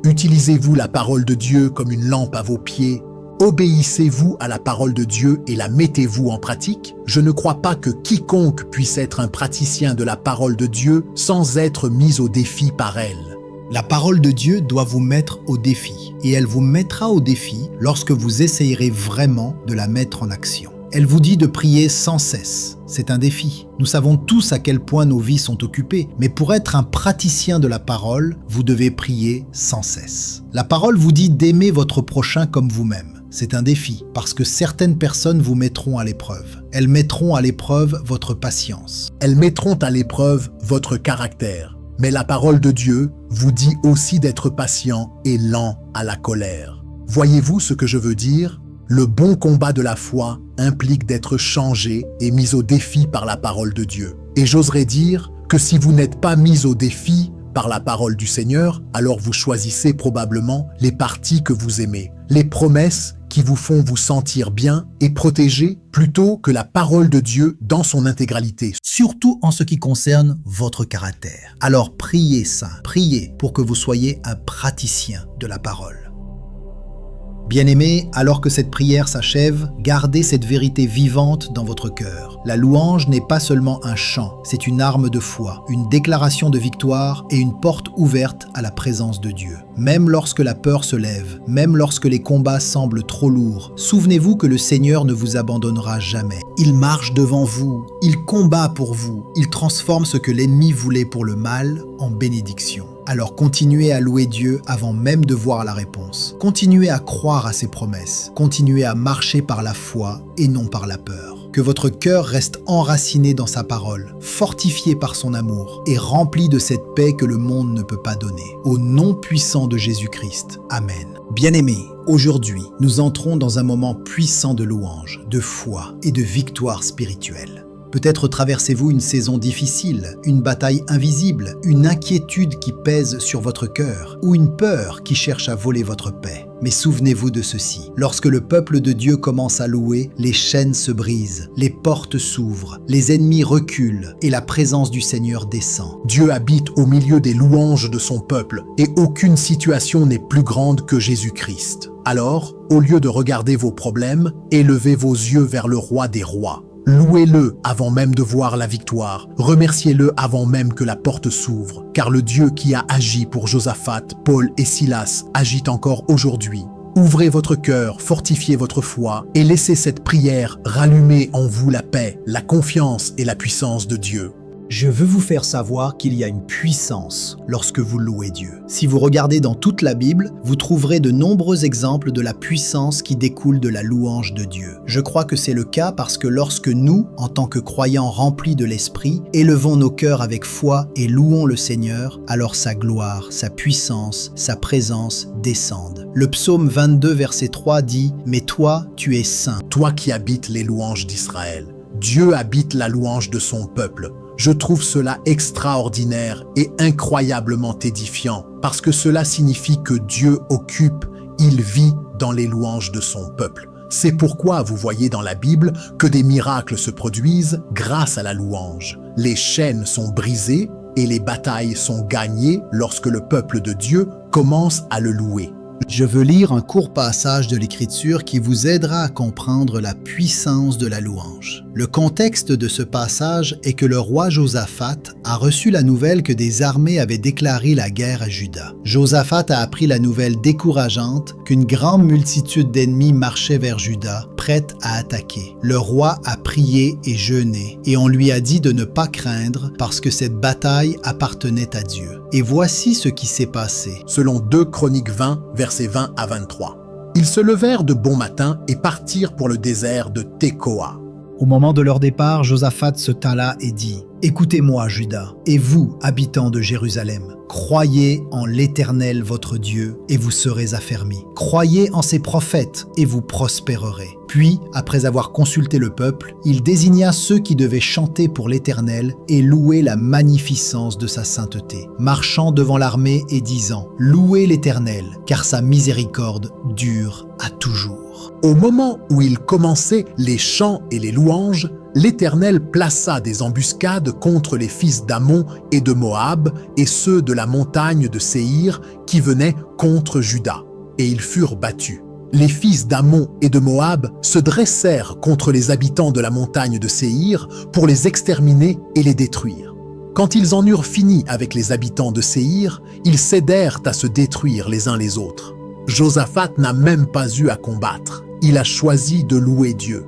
Utilisez-vous la parole de Dieu comme une lampe à vos pieds? Obéissez-vous à la parole de Dieu et la mettez-vous en pratique? Je ne crois pas que quiconque puisse être un praticien de la parole de Dieu sans être mis au défi par elle. La parole de Dieu doit vous mettre au défi, et elle vous mettra au défi lorsque vous essayerez vraiment de la mettre en action. Elle vous dit de prier sans cesse. C'est un défi. Nous savons tous à quel point nos vies sont occupées, mais pour être un praticien de la parole, vous devez prier sans cesse. La parole vous dit d'aimer votre prochain comme vous-même. C'est un défi, parce que certaines personnes vous mettront à l'épreuve. Elles mettront à l'épreuve votre patience. Elles mettront à l'épreuve votre caractère. Mais la parole de Dieu vous dit aussi d'être patient et lent à la colère. Voyez-vous ce que je veux dire? Le bon combat de la foi implique d'être changé et mis au défi par la parole de Dieu. Et j'oserais dire que si vous n'êtes pas mis au défi par la parole du Seigneur, alors vous choisissez probablement les parties que vous aimez, les promesses qui vous font vous sentir bien et protégés plutôt que la parole de Dieu dans son intégralité. Surtout en ce qui concerne votre caractère. Alors priez saint, priez pour que vous soyez un praticien de la parole. Bien-aimés, alors que cette prière s'achève, gardez cette vérité vivante dans votre cœur. La louange n'est pas seulement un chant, c'est une arme de foi, une déclaration de victoire et une porte ouverte à la présence de Dieu. Même lorsque la peur se lève, même lorsque les combats semblent trop lourds, souvenez-vous que le Seigneur ne vous abandonnera jamais. Il marche devant vous, il combat pour vous, il transforme ce que l'ennemi voulait pour le mal en bénédiction. Alors continuez à louer Dieu avant même de voir la réponse. Continuez à croire à ses promesses. Continuez à marcher par la foi et non par la peur. Que votre cœur reste enraciné dans sa parole, fortifié par son amour et rempli de cette paix que le monde ne peut pas donner. Au nom puissant de Jésus-Christ. Amen. Bien-aimés, aujourd'hui, nous entrons dans un moment puissant de louange, de foi et de victoire spirituelle. Peut-être traversez-vous une saison difficile, une bataille invisible, une inquiétude qui pèse sur votre cœur ou une peur qui cherche à voler votre paix. Mais souvenez-vous de ceci, lorsque le peuple de Dieu commence à louer, les chaînes se brisent, les portes s'ouvrent, les ennemis reculent et la présence du Seigneur descend. Dieu habite au milieu des louanges de son peuple et aucune situation n'est plus grande que Jésus-Christ. Alors, au lieu de regarder vos problèmes, élevez vos yeux vers le roi des rois. Louez-le avant même de voir la victoire. Remerciez-le avant même que la porte s'ouvre, car le Dieu qui a agi pour Josaphat, Paul et Silas agit encore aujourd'hui. Ouvrez votre cœur, fortifiez votre foi et laissez cette prière rallumer en vous la paix, la confiance et la puissance de Dieu. Je veux vous faire savoir qu'il y a une puissance lorsque vous louez Dieu. Si vous regardez dans toute la Bible, vous trouverez de nombreux exemples de la puissance qui découle de la louange de Dieu. Je crois que c'est le cas parce que lorsque nous, en tant que croyants remplis de l'Esprit, élevons nos cœurs avec foi et louons le Seigneur, alors sa gloire, sa puissance, sa présence descendent. Le psaume 22, verset 3 dit « Mais toi, tu es saint. » Toi qui habites les louanges d'Israël, Dieu habite la louange de son peuple. Je trouve cela extraordinaire et incroyablement édifiant parce que cela signifie que Dieu occupe, il vit dans les louanges de son peuple. C'est pourquoi vous voyez dans la Bible que des miracles se produisent grâce à la louange. Les chaînes sont brisées et les batailles sont gagnées lorsque le peuple de Dieu commence à le louer. Je veux lire un court passage de l'Écriture qui vous aidera à comprendre la puissance de la louange. Le contexte de ce passage est que le roi Josaphat a reçu la nouvelle que des armées avaient déclaré la guerre à Juda. Josaphat a appris la nouvelle décourageante qu'une grande multitude d'ennemis marchait vers Juda, prête à attaquer. Le roi a prié et jeûné, et on lui a dit de ne pas craindre parce que cette bataille appartenait à Dieu. Et voici ce qui s'est passé. Selon 2 Chroniques 20, versets 20 à 23. Ils se levèrent de bon matin et partirent pour le désert de Tekoa. Au moment de leur départ, Josaphat se talla et dit « Écoutez-moi, Juda, et vous, habitants de Jérusalem, croyez en l'Éternel votre Dieu, et vous serez affermis. Croyez en ses prophètes, et vous prospérerez. » Puis, après avoir consulté le peuple, il désigna ceux qui devaient chanter pour l'Éternel et louer la magnificence de sa sainteté, marchant devant l'armée et disant « Louez l'Éternel, car sa miséricorde dure à toujours. » Au moment où ils commençaient les chants et les louanges, l'Éternel plaça des embuscades contre les fils d'Ammon et de Moab et ceux de la montagne de Séhir qui venaient contre Juda, et ils furent battus. Les fils d'Ammon et de Moab se dressèrent contre les habitants de la montagne de Séhir pour les exterminer et les détruire. Quand ils en eurent fini avec les habitants de Séhir, ils cédèrent à se détruire les uns les autres. Josaphat n'a même pas eu à combattre. Il a choisi de louer Dieu.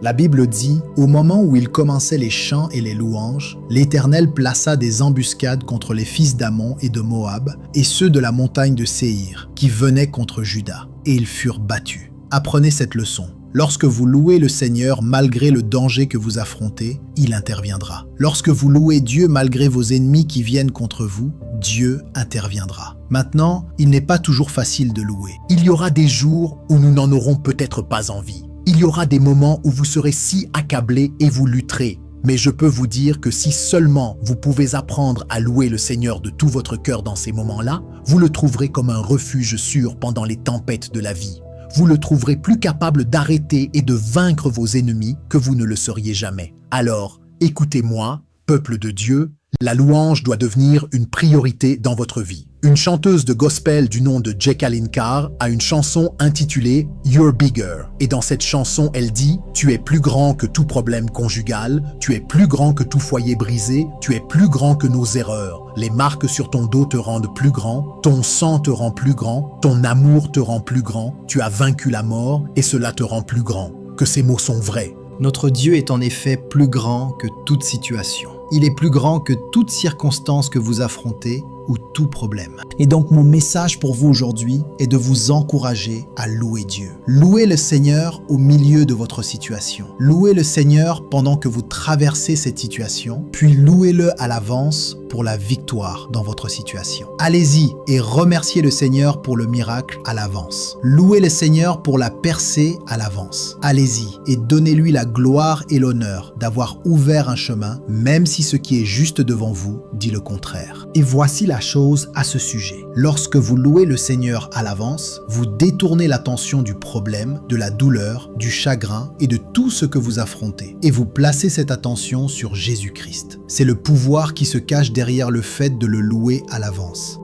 La Bible dit, au moment où ils commençaient les chants et les louanges, l'Éternel plaça des embuscades contre les fils d'Ammon et de Moab et ceux de la montagne de Séhir qui venaient contre Juda, et ils furent battus. Apprenez cette leçon. Lorsque vous louez le Seigneur malgré le danger que vous affrontez, il interviendra. Lorsque vous louez Dieu malgré vos ennemis qui viennent contre vous, Dieu interviendra. Maintenant, il n'est pas toujours facile de louer. Il y aura des jours où nous n'en aurons peut-être pas envie. Il y aura des moments où vous serez si accablés et vous lutterez. Mais je peux vous dire que si seulement vous pouvez apprendre à louer le Seigneur de tout votre cœur dans ces moments-là, vous le trouverez comme un refuge sûr pendant les tempêtes de la vie. Vous le trouverez plus capable d'arrêter et de vaincre vos ennemis que vous ne le seriez jamais. Alors, écoutez-moi, peuple de Dieu, la louange doit devenir une priorité dans votre vie. Une chanteuse de gospel du nom de Jacqueline Carr a une chanson intitulée « You're Bigger ». Et dans cette chanson, elle dit « Tu es plus grand que tout problème conjugal, tu es plus grand que tout foyer brisé, tu es plus grand que nos erreurs. Les marques sur ton dos te rendent plus grand, ton sang te rend plus grand, ton amour te rend plus grand, tu as vaincu la mort et cela te rend plus grand. » Que ces mots sont vrais. Notre Dieu est en effet plus grand que toute situation. Il est plus grand que toute circonstance que vous affrontez ou tout problème. Et donc mon message pour vous aujourd'hui est de vous encourager à louer Dieu. Louez le Seigneur au milieu de votre situation. Louez le Seigneur pendant que vous traversez cette situation, puis louez-le à l'avance pour la victoire dans votre situation. Allez-y et remerciez le Seigneur pour le miracle à l'avance. Louez le Seigneur pour la percée à l'avance. Allez-y et donnez-lui la gloire et l'honneur d'avoir ouvert un chemin, même si ce qui est juste devant vous dit le contraire. Et voici la chose à ce sujet. Lorsque vous louez le Seigneur à l'avance, vous détournez l'attention du problème, de la douleur, du chagrin et de tout ce que vous affrontez. Et vous placez cette attention sur Jésus-Christ. C'est le pouvoir qui se cache derrière le fait de le louer à l'avance.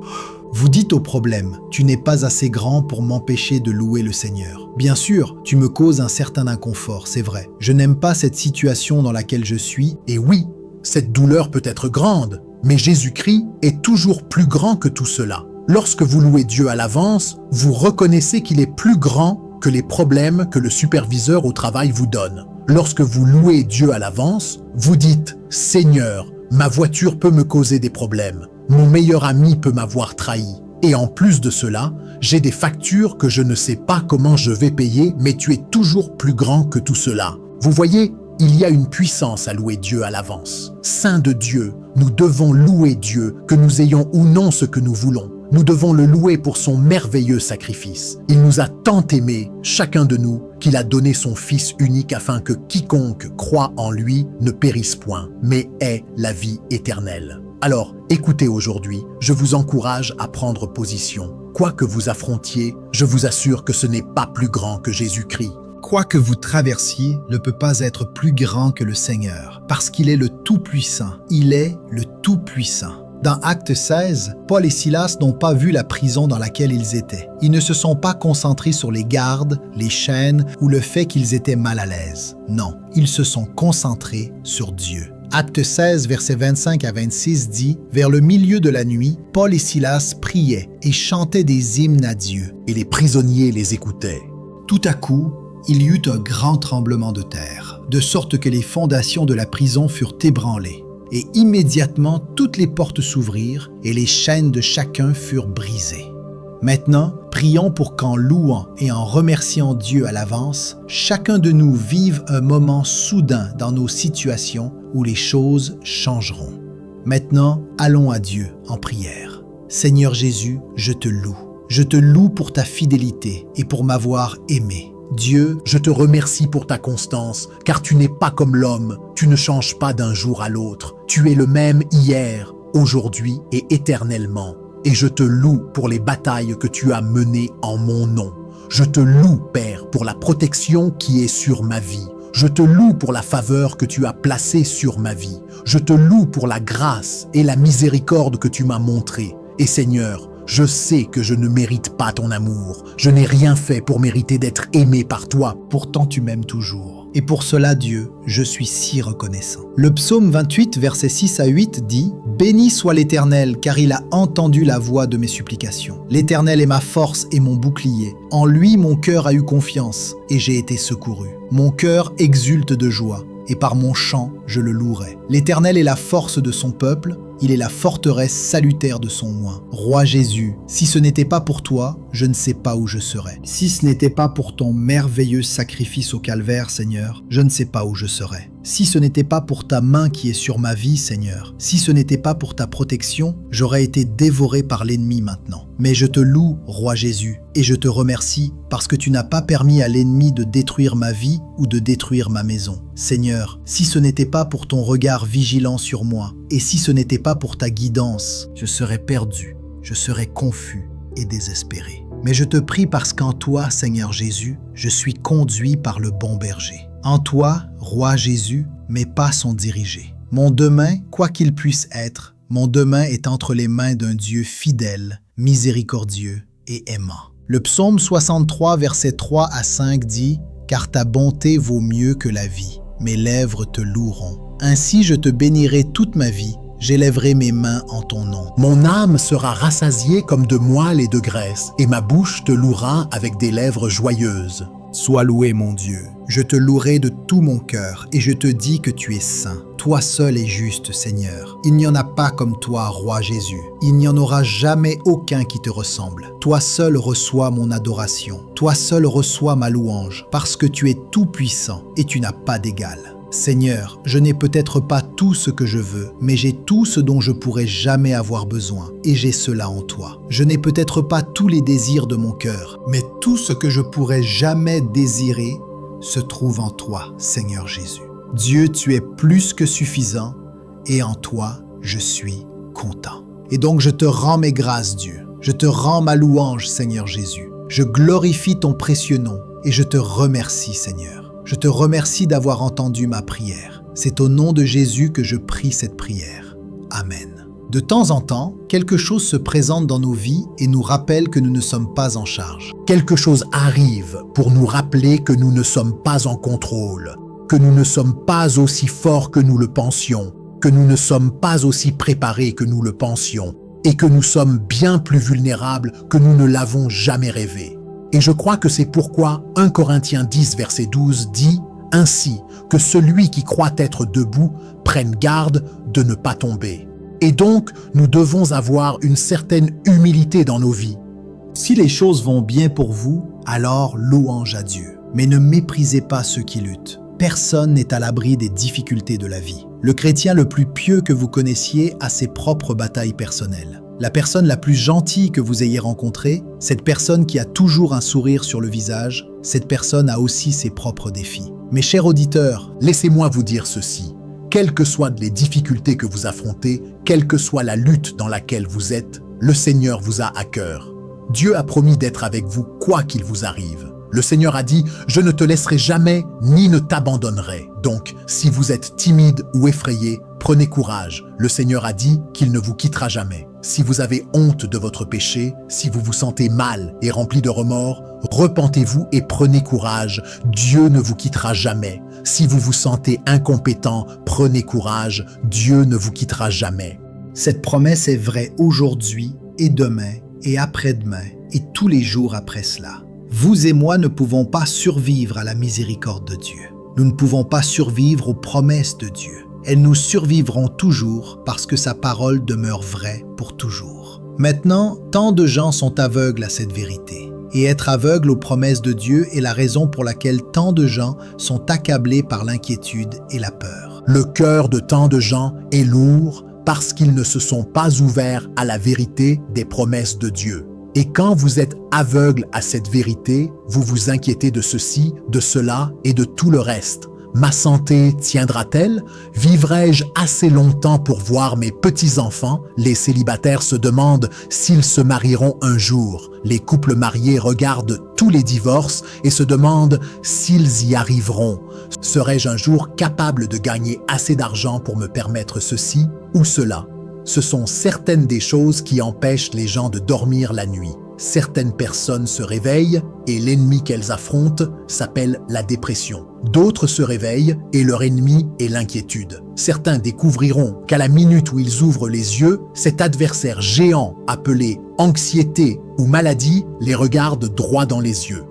Vous dites au problème, tu n'es pas assez grand pour m'empêcher de louer le Seigneur. Bien sûr, tu me causes un certain inconfort, c'est vrai. Je n'aime pas cette situation dans laquelle je suis. Et oui, cette douleur peut être grande, mais Jésus-Christ est toujours plus grand que tout cela. Lorsque vous louez Dieu à l'avance, vous reconnaissez qu'il est plus grand que les problèmes que le superviseur au travail vous donne. Lorsque vous louez Dieu à l'avance, vous dites « Seigneur, ma voiture peut me causer des problèmes. Mon meilleur ami peut m'avoir trahi. Et en plus de cela, j'ai des factures que je ne sais pas comment je vais payer, mais tu es toujours plus grand que tout cela. » Vous voyez, il y a une puissance à louer Dieu à l'avance. Saint de Dieu, nous devons louer Dieu, que nous ayons ou non ce que nous voulons. Nous devons le louer pour son merveilleux sacrifice. Il nous a tant aimés, chacun de nous, qu'il a donné son Fils unique afin que quiconque croit en lui ne périsse point, mais ait la vie éternelle. Alors, écoutez aujourd'hui, je vous encourage à prendre position. Quoi que vous affrontiez, je vous assure que ce n'est pas plus grand que Jésus-Christ. Quoi que vous traversiez ne peut pas être plus grand que le Seigneur, parce qu'il est le Tout-Puissant. Il est le Tout-Puissant. Dans Acte 16, Paul et Silas n'ont pas vu la prison dans laquelle ils étaient. Ils ne se sont pas concentrés sur les gardes, les chaînes ou le fait qu'ils étaient mal à l'aise. Non, ils se sont concentrés sur Dieu. Acte 16, versets 25 à 26 dit « Vers le milieu de la nuit, Paul et Silas priaient et chantaient des hymnes à Dieu. Et les prisonniers les écoutaient. Tout à coup, il y eut un grand tremblement de terre, de sorte que les fondations de la prison furent ébranlées. Et immédiatement toutes les portes s'ouvrirent et les chaînes de chacun furent brisées. Maintenant, prions pour qu'en louant et en remerciant Dieu à l'avance, chacun de nous vive un moment soudain dans nos situations où les choses changeront. Maintenant, allons à Dieu en prière. Seigneur Jésus, je te loue. Je te loue pour ta fidélité et pour m'avoir aimé. Dieu, je te remercie pour ta constance, car tu n'es pas comme l'homme, tu ne changes pas d'un jour à l'autre. Tu es le même hier, aujourd'hui et éternellement. Et je te loue pour les batailles que tu as menées en mon nom. Je te loue, Père, pour la protection qui est sur ma vie. Je te loue pour la faveur que tu as placée sur ma vie. Je te loue pour la grâce et la miséricorde que tu m'as montrée. Et Seigneur, je sais que je ne mérite pas ton amour. Je n'ai rien fait pour mériter d'être aimé par toi. Pourtant tu m'aimes toujours. Et pour cela, Dieu, je suis si reconnaissant. Le psaume 28, versets 6 à 8 dit « Béni soit l'Éternel, car il a entendu la voix de mes supplications. L'Éternel est ma force et mon bouclier. En lui, mon cœur a eu confiance, et j'ai été secouru. Mon cœur exulte de joie, et par mon chant, je le louerai. L'Éternel est la force de son peuple, il est la forteresse salutaire de son oint. Roi Jésus, si ce n'était pas pour toi, je ne sais pas où je serais. Si ce n'était pas pour ton merveilleux sacrifice au calvaire, Seigneur, je ne sais pas où je serais. Si ce n'était pas pour ta main qui est sur ma vie, Seigneur, si ce n'était pas pour ta protection, j'aurais été dévoré par l'ennemi maintenant. Mais je te loue, Roi Jésus, et je te remercie parce que tu n'as pas permis à l'ennemi de détruire ma vie ou de détruire ma maison. Seigneur, si ce n'était pas pour ton regard vigilant sur moi, et si ce n'était pas pour ta guidance, je serais perdu, je serais confus et désespéré. Mais je te prie parce qu'en toi, Seigneur Jésus, je suis conduit par le bon berger. En toi, Roi Jésus, mes pas sont dirigés. Mon demain, quoi qu'il puisse être, mon demain est entre les mains d'un Dieu fidèle, miséricordieux et aimant. Le psaume 63, versets 3 à 5 dit « Car ta bonté vaut mieux que la vie, mes lèvres te loueront. Ainsi je te bénirai toute ma vie, j'élèverai mes mains en ton nom. Mon âme sera rassasiée comme de moelle et de graisse, et ma bouche te louera avec des lèvres joyeuses. Sois loué, mon Dieu. Je te louerai de tout mon cœur, et je te dis que tu es saint. Toi seul es juste, Seigneur. Il n'y en a pas comme toi, Roi Jésus. Il n'y en aura jamais aucun qui te ressemble. Toi seul reçois mon adoration. Toi seul reçois ma louange, parce que tu es tout-puissant, et tu n'as pas d'égal. Seigneur, je n'ai peut-être pas tout ce que je veux, mais j'ai tout ce dont je pourrais jamais avoir besoin, et j'ai cela en toi. Je n'ai peut-être pas tous les désirs de mon cœur, mais tout ce que je pourrais jamais désirer se trouve en toi, Seigneur Jésus. Dieu, tu es plus que suffisant, et en toi, je suis content. Et donc je te rends mes grâces, Dieu. Je te rends ma louange, Seigneur Jésus. Je glorifie ton précieux nom, et je te remercie, Seigneur. Je te remercie d'avoir entendu ma prière. C'est au nom de Jésus que je prie cette prière. Amen. De temps en temps, quelque chose se présente dans nos vies et nous rappelle que nous ne sommes pas en charge. Quelque chose arrive pour nous rappeler que nous ne sommes pas en contrôle, que nous ne sommes pas aussi forts que nous le pensions, que nous ne sommes pas aussi préparés que nous le pensions, et que nous sommes bien plus vulnérables que nous ne l'avons jamais rêvé. Et je crois que c'est pourquoi 1 Corinthiens 10, verset 12 dit « Ainsi que celui qui croit être debout prenne garde de ne pas tomber. » Et donc, nous devons avoir une certaine humilité dans nos vies. Si les choses vont bien pour vous, alors louange à Dieu. Mais ne méprisez pas ceux qui luttent. Personne n'est à l'abri des difficultés de la vie. Le chrétien le plus pieux que vous connaissiez a ses propres batailles personnelles. La personne la plus gentille que vous ayez rencontrée, cette personne qui a toujours un sourire sur le visage, cette personne a aussi ses propres défis. Mes chers auditeurs, laissez-moi vous dire ceci. Quelles que soient les difficultés que vous affrontez, quelle que soit la lutte dans laquelle vous êtes, le Seigneur vous a à cœur. Dieu a promis d'être avec vous quoi qu'il vous arrive. Le Seigneur a dit « Je ne te laisserai jamais ni ne t'abandonnerai ». Donc, si vous êtes timide ou effrayé, prenez courage. Le Seigneur a dit qu'il ne vous quittera jamais. Si vous avez honte de votre péché, si vous vous sentez mal et rempli de remords, repentez-vous et prenez courage. Dieu ne vous quittera jamais. Si vous vous sentez incompétent, prenez courage. Dieu ne vous quittera jamais. Cette promesse est vraie aujourd'hui et demain et après-demain et tous les jours après cela. Vous et moi ne pouvons pas survivre à la miséricorde de Dieu. Nous ne pouvons pas survivre aux promesses de Dieu. Elles nous survivront toujours parce que sa parole demeure vraie pour toujours. Maintenant, tant de gens sont aveugles à cette vérité. Et être aveugle aux promesses de Dieu est la raison pour laquelle tant de gens sont accablés par l'inquiétude et la peur. Le cœur de tant de gens est lourd parce qu'ils ne se sont pas ouverts à la vérité des promesses de Dieu. Et quand vous êtes aveugle à cette vérité, vous vous inquiétez de ceci, de cela et de tout le reste. Ma santé tiendra-t-elle? Vivrai-je assez longtemps pour voir mes petits-enfants? Les célibataires se demandent s'ils se marieront un jour. Les couples mariés regardent tous les divorces et se demandent s'ils y arriveront. Serai-je un jour capable de gagner assez d'argent pour me permettre ceci ou cela? Ce sont certaines des choses qui empêchent les gens de dormir la nuit. Certaines personnes se réveillent et l'ennemi qu'elles affrontent s'appelle la dépression. D'autres se réveillent et leur ennemi est l'inquiétude. Certains découvriront qu'à la minute où ils ouvrent les yeux, cet adversaire géant appelé anxiété ou maladie les regarde droit dans les yeux.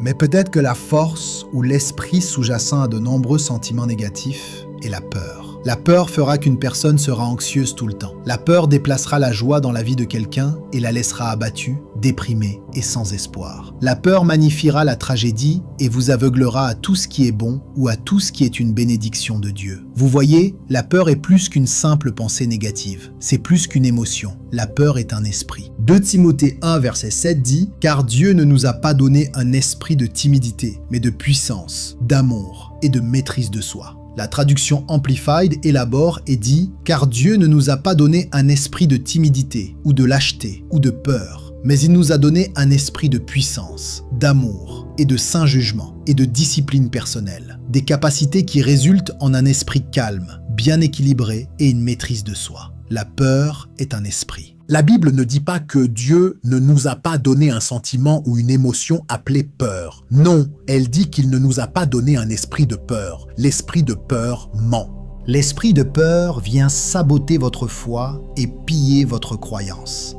Mais peut-être que la force ou l'esprit sous-jacent à de nombreux sentiments négatifs est la peur. La peur fera qu'une personne sera anxieuse tout le temps. La peur déplacera la joie dans la vie de quelqu'un et la laissera abattue, déprimée et sans espoir. La peur magnifiera la tragédie et vous aveuglera à tout ce qui est bon ou à tout ce qui est une bénédiction de Dieu. Vous voyez, la peur est plus qu'une simple pensée négative. C'est plus qu'une émotion. La peur est un esprit. 2 Timothée 1, verset 7 dit « Car Dieu ne nous a pas donné un esprit de timidité, mais de puissance, d'amour et de maîtrise de soi. » La traduction Amplified élabore et dit « Car Dieu ne nous a pas donné un esprit de timidité, ou de lâcheté, ou de peur, mais il nous a donné un esprit de puissance, d'amour et de saint jugement et de discipline personnelle, des capacités qui résultent en un esprit calme, bien équilibré et une maîtrise de soi. La peur est un esprit. » La Bible ne dit pas que Dieu ne nous a pas donné un sentiment ou une émotion appelée peur. Non, elle dit qu'il ne nous a pas donné un esprit de peur. L'esprit de peur ment. L'esprit de peur vient saboter votre foi et piller votre croyance.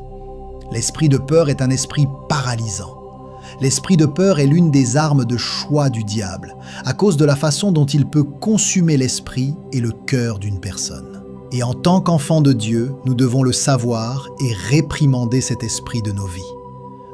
L'esprit de peur est un esprit paralysant. L'esprit de peur est l'une des armes de choix du diable, à cause de la façon dont il peut consumer l'esprit et le cœur d'une personne. Et en tant qu'enfants de Dieu, nous devons le savoir et réprimander cet esprit de nos vies.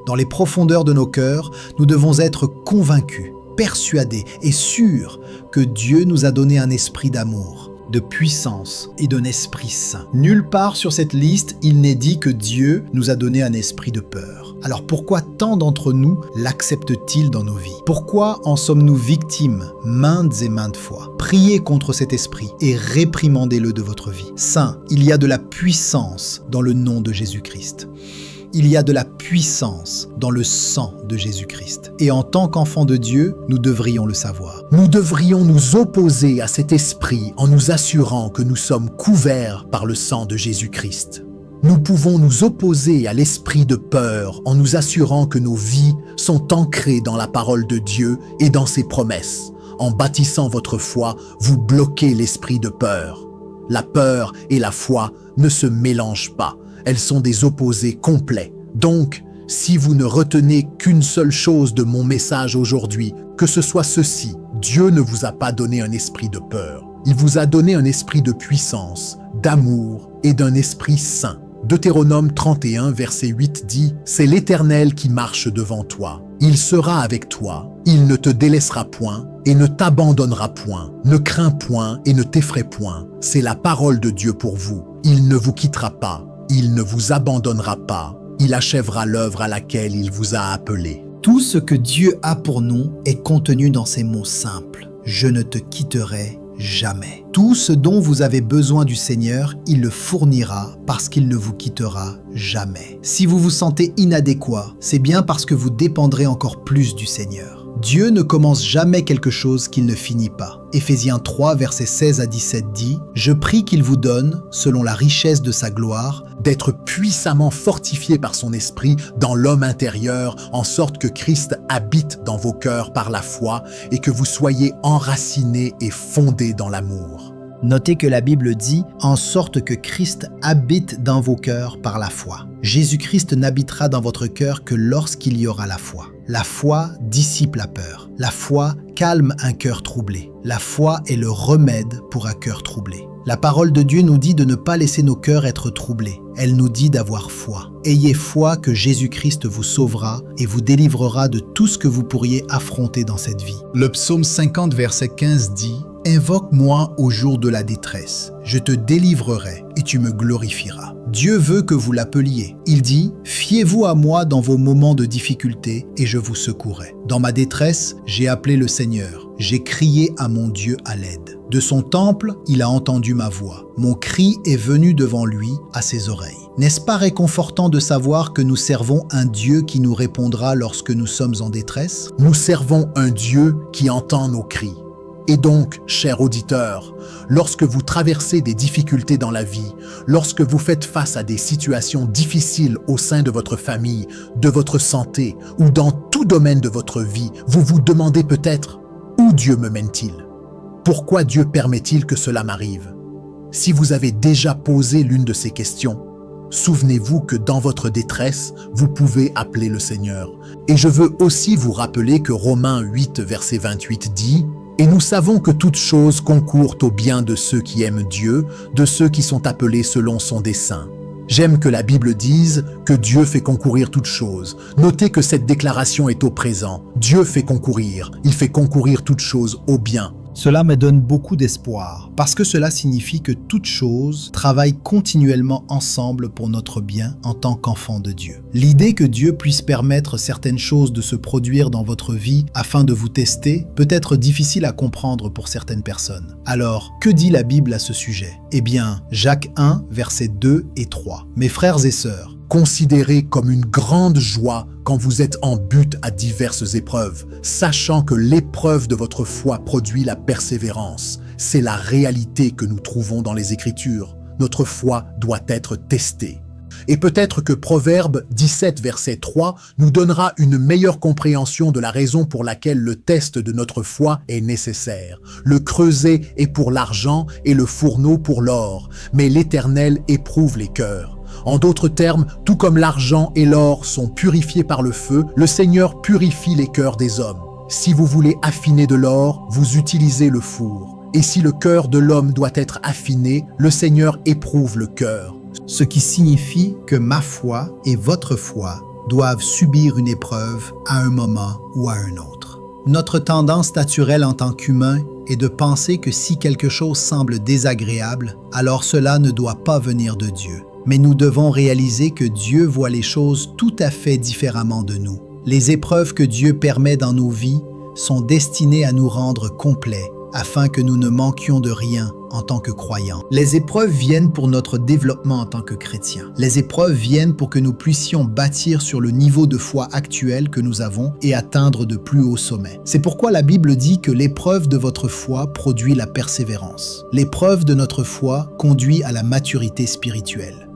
Dans les profondeurs de nos cœurs, nous devons être convaincus, persuadés et sûrs que Dieu nous a donné un esprit d'amour, de puissance et d'un esprit saint. Nulle part sur cette liste, il n'est dit que Dieu nous a donné un esprit de peur. Alors pourquoi tant d'entre nous l'acceptent-ils dans nos vies? Pourquoi en sommes-nous victimes maintes et maintes fois? Priez contre cet esprit et réprimandez-le de votre vie. Saint, il y a de la puissance dans le nom de Jésus-Christ. Il y a de la puissance dans le sang de Jésus-Christ. Et en tant qu'enfants de Dieu, nous devrions le savoir. Nous devrions nous opposer à cet esprit en nous assurant que nous sommes couverts par le sang de Jésus-Christ. Nous pouvons nous opposer à l'esprit de peur en nous assurant que nos vies sont ancrées dans la parole de Dieu et dans ses promesses. En bâtissant votre foi, vous bloquez l'esprit de peur. La peur et la foi ne se mélangent pas. Elles sont des opposés complets. Donc, si vous ne retenez qu'une seule chose de mon message aujourd'hui, que ce soit ceci, Dieu ne vous a pas donné un esprit de peur. Il vous a donné un esprit de puissance, d'amour et d'un esprit saint. Deutéronome 31, verset 8 dit « C'est l'Éternel qui marche devant toi. Il sera avec toi. Il ne te délaissera point et ne t'abandonnera point. Ne crains point et ne t'effraie point. C'est la parole de Dieu pour vous. Il ne vous quittera pas. Il ne vous abandonnera pas. Il achèvera l'œuvre à laquelle il vous a appelé. » Tout ce que Dieu a pour nous est contenu dans ces mots simples. « Je ne te quitterai jamais. Tout ce dont vous avez besoin du Seigneur, il le fournira parce qu'il ne vous quittera jamais. Si vous vous sentez inadéquat, c'est bien parce que vous dépendrez encore plus du Seigneur. Dieu ne commence jamais quelque chose qu'il ne finit pas. Éphésiens 3, versets 16 à 17 dit « Je prie qu'il vous donne, selon la richesse de sa gloire, d'être puissamment fortifié par son esprit dans l'homme intérieur, en sorte que Christ habite dans vos cœurs par la foi et que vous soyez enracinés et fondés dans l'amour. » Notez que la Bible dit « en sorte que Christ habite dans vos cœurs par la foi ». Jésus-Christ n'habitera dans votre cœur que lorsqu'il y aura la foi. La foi dissipe la peur. La foi calme un cœur troublé. La foi est le remède pour un cœur troublé. La parole de Dieu nous dit de ne pas laisser nos cœurs être troublés. Elle nous dit d'avoir foi. Ayez foi que Jésus-Christ vous sauvera et vous délivrera de tout ce que vous pourriez affronter dans cette vie. Le psaume 50, verset 15 dit « Invoque-moi au jour de la détresse. Je te délivrerai et tu me glorifieras. » Dieu veut que vous l'appeliez. Il dit « Fiez-vous à moi dans vos moments de difficulté et je vous secourrai. Dans ma détresse, j'ai appelé le Seigneur. J'ai crié à mon Dieu à l'aide. De son temple, il a entendu ma voix. Mon cri est venu devant lui à ses oreilles. » N'est-ce pas réconfortant de savoir que nous servons un Dieu qui nous répondra lorsque nous sommes en détresse? Nous servons un Dieu qui entend nos cris. Et donc, chers auditeurs, lorsque vous traversez des difficultés dans la vie, lorsque vous faites face à des situations difficiles au sein de votre famille, de votre santé ou dans tout domaine de votre vie, vous vous demandez peut-être « Où Dieu me mène-t-il? Pourquoi Dieu permet-il que cela m'arrive ?» Si vous avez déjà posé l'une de ces questions, souvenez-vous que dans votre détresse, vous pouvez appeler le Seigneur. Et je veux aussi vous rappeler que Romains 8, verset 28 dit « Et nous savons que toutes choses concourent au bien de ceux qui aiment Dieu, de ceux qui sont appelés selon son dessein. » J'aime que la Bible dise que Dieu fait concourir toutes choses. Notez que cette déclaration est au présent. Dieu fait concourir. Il fait concourir toutes choses au bien. Cela me donne beaucoup d'espoir, parce que cela signifie que toutes choses travaillent continuellement ensemble pour notre bien en tant qu'enfants de Dieu. L'idée que Dieu puisse permettre certaines choses de se produire dans votre vie afin de vous tester peut être difficile à comprendre pour certaines personnes. Alors, que dit la Bible à ce sujet? Eh bien, Jacques 1, versets 2 et 3. Mes frères et sœurs, considérez comme une grande joie quand vous êtes en butte à diverses épreuves, sachant que l'épreuve de votre foi produit la persévérance. C'est la réalité que nous trouvons dans les Écritures. Notre foi doit être testée. Et peut-être que Proverbe 17, verset 3 nous donnera une meilleure compréhension de la raison pour laquelle le test de notre foi est nécessaire. Le creuset est pour l'argent et le fourneau pour l'or, mais l'Éternel éprouve les cœurs. En d'autres termes, tout comme l'argent et l'or sont purifiés par le feu, le Seigneur purifie les cœurs des hommes. Si vous voulez affiner de l'or, vous utilisez le four. Et si le cœur de l'homme doit être affiné, le Seigneur éprouve le cœur. Ce qui signifie que ma foi et votre foi doivent subir une épreuve à un moment ou à un autre. Notre tendance naturelle en tant qu'humain est de penser que si quelque chose semble désagréable, alors cela ne doit pas venir de Dieu. Mais nous devons réaliser que Dieu voit les choses tout à fait différemment de nous. Les épreuves que Dieu permet dans nos vies sont destinées à nous rendre complets, afin que nous ne manquions de rien en tant que croyants. Les épreuves viennent pour notre développement en tant que chrétiens. Les épreuves viennent pour que nous puissions bâtir sur le niveau de foi actuel que nous avons et atteindre de plus hauts sommets. C'est pourquoi la Bible dit que l'épreuve de votre foi produit la persévérance. L'épreuve de notre foi conduit à la maturité spirituelle.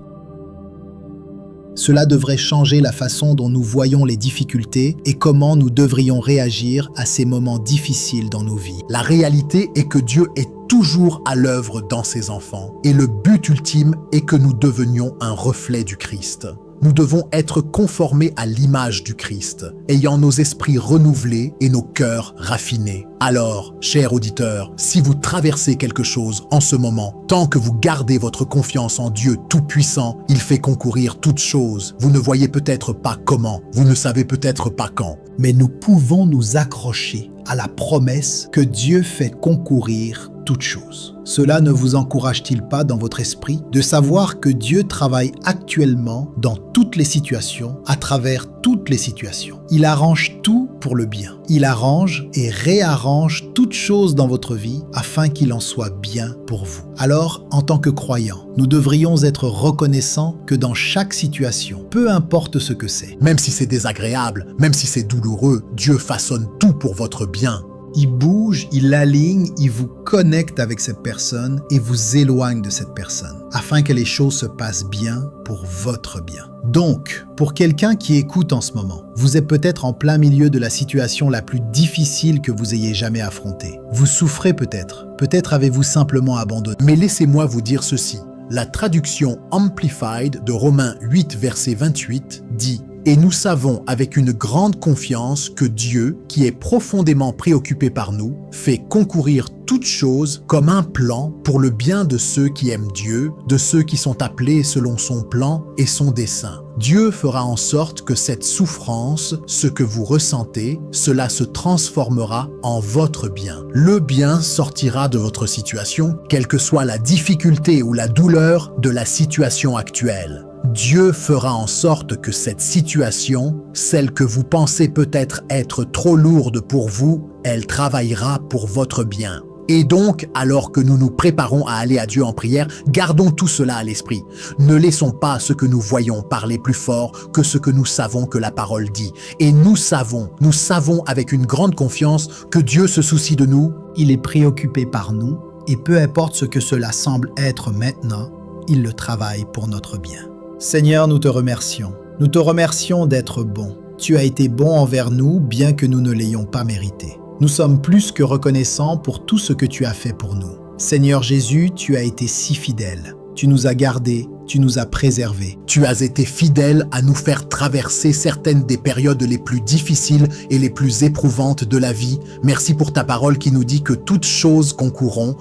Cela devrait changer la façon dont nous voyons les difficultés et comment nous devrions réagir à ces moments difficiles dans nos vies. La réalité est que Dieu est toujours à l'œuvre dans ses enfants et le but ultime est que nous devenions un reflet du Christ. Nous devons être conformés à l'image du Christ, ayant nos esprits renouvelés et nos cœurs raffinés. Alors, chers auditeurs, si vous traversez quelque chose en ce moment, tant que vous gardez votre confiance en Dieu Tout-Puissant, il fait concourir toutes choses. Vous ne voyez peut-être pas comment, vous ne savez peut-être pas quand. Mais nous pouvons nous accrocher à la promesse que Dieu fait concourir toutes choses. Cela ne vous encourage-t-il pas dans votre esprit de savoir que Dieu travaille actuellement dans toutes les situations, à travers toutes les situations? Il arrange tout pour le bien. Il arrange et réarrange toutes choses dans votre vie afin qu'il en soit bien pour vous. Alors, en tant que croyants, nous devrions être reconnaissants que dans chaque situation, peu importe ce que c'est, Même si c'est désagréable, même si c'est douloureux, Dieu façonne tout pour votre bien. il bouge, il aligne, il vous connecte avec cette personne et vous éloigne de cette personne, afin que les choses se passent bien pour votre bien. Donc, pour quelqu'un qui écoute en ce moment, vous êtes peut-être en plein milieu de la situation la plus difficile que vous ayez jamais affrontée. Vous souffrez peut-être avez-vous simplement abandonné. Mais laissez-moi vous dire ceci. La traduction Amplified de Romains 8, verset 28 dit « Et nous savons avec une grande confiance que Dieu, qui est profondément préoccupé par nous, fait concourir toutes choses comme un plan pour le bien de ceux qui aiment Dieu, de ceux qui sont appelés selon son plan et son dessein. Dieu fera en sorte que cette souffrance, ce que vous ressentez, cela se transformera en votre bien. Le bien sortira de votre situation, quelle que soit la difficulté ou la douleur de la situation actuelle. Dieu fera en sorte que cette situation, celle que vous pensez peut-être être trop lourde pour vous, elle travaillera pour votre bien. Et donc, alors que nous nous préparons à aller à Dieu en prière, gardons tout cela à l'esprit. Ne laissons pas ce que nous voyons parler plus fort que ce que nous savons que la parole dit. Et nous savons avec une grande confiance que Dieu se soucie de nous. Il est préoccupé par nous et peu importe ce que cela semble être maintenant, il le travaille pour notre bien. Seigneur, nous te remercions. Nous te remercions d'être bon. Tu as été bon envers nous, bien que nous ne l'ayons pas mérité. Nous sommes plus que reconnaissants pour tout ce que tu as fait pour nous. Seigneur Jésus, tu as été si fidèle. Tu nous as gardés, tu nous as préservés. Tu as été fidèle à nous faire traverser certaines des périodes les plus difficiles et les plus éprouvantes de la vie. Merci pour ta parole qui nous dit que toutes choses concourent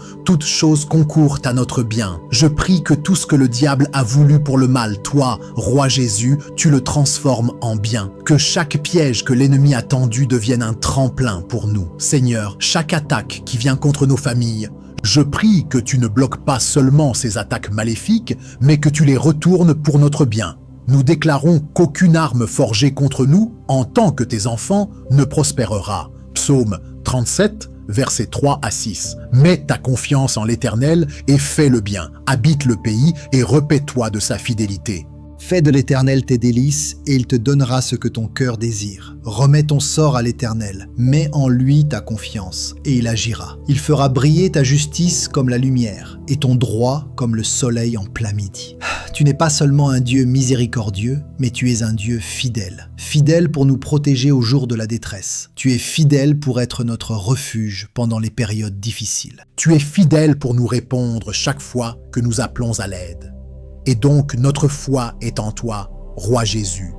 à notre bien. Je prie que tout ce que le diable a voulu pour le mal, toi, Roi Jésus, tu le transformes en bien. Que chaque piège que l'ennemi a tendu devienne un tremplin pour nous. Seigneur, chaque attaque qui vient contre nos familles, je prie que tu ne bloques pas seulement ces attaques maléfiques, mais que tu les retournes pour notre bien. Nous déclarons qu'aucune arme forgée contre nous, en tant que tes enfants, ne prospérera. Psaume 37, versets 3 à 6. Mets ta confiance en l'Éternel et fais le bien. Habite le pays et repais-toi de sa fidélité. Fais de l'Éternel tes délices, et il te donnera ce que ton cœur désire. Remets ton sort à l'Éternel, mets en lui ta confiance, et il agira. Il fera briller ta justice comme la lumière, et ton droit comme le soleil en plein midi. Tu n'es pas seulement un Dieu miséricordieux, mais tu es un Dieu fidèle. Fidèle pour nous protéger au jour de la détresse. Tu es fidèle pour être notre refuge pendant les périodes difficiles. Tu es fidèle pour nous répondre chaque fois que nous appelons à l'aide. Et donc notre foi est en toi, Roi Jésus.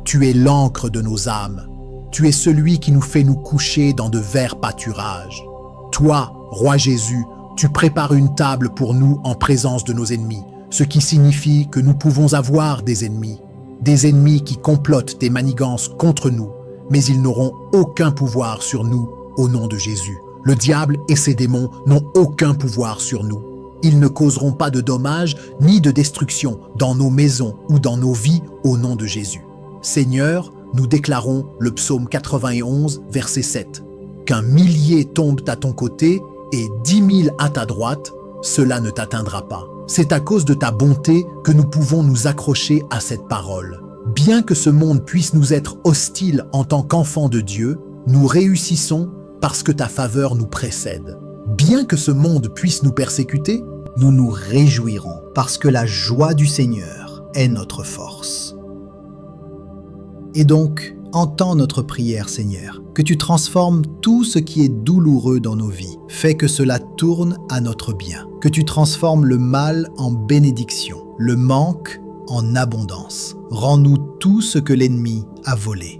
Tu es l'encre de nos âmes. Tu es celui qui nous fait nous coucher dans de verts pâturages. Toi, Roi Jésus, tu prépares une table pour nous en présence de nos ennemis, ce qui signifie que nous pouvons avoir des ennemis qui complotent des manigances contre nous, mais ils n'auront aucun pouvoir sur nous au nom de Jésus. Le diable et ses démons n'ont aucun pouvoir sur nous. Ils ne causeront pas de dommages ni de destruction dans nos maisons ou dans nos vies au nom de Jésus. Seigneur, nous déclarons le psaume 91, verset 7. Qu'un millier tombe à ton côté et 10 000 à ta droite, cela ne t'atteindra pas. C'est à cause de ta bonté que nous pouvons nous accrocher à cette parole. Bien que ce monde puisse nous être hostile en tant qu'enfants de Dieu, nous réussissons parce que ta faveur nous précède. Bien que ce monde puisse nous persécuter, nous nous réjouirons parce que la joie du Seigneur est notre force. Et donc, entends notre prière, Seigneur, que tu transformes tout ce qui est douloureux dans nos vies. Fais que cela tourne à notre bien, que tu transformes le mal en bénédiction, le manque en abondance. Rends-nous tout ce que l'ennemi a volé.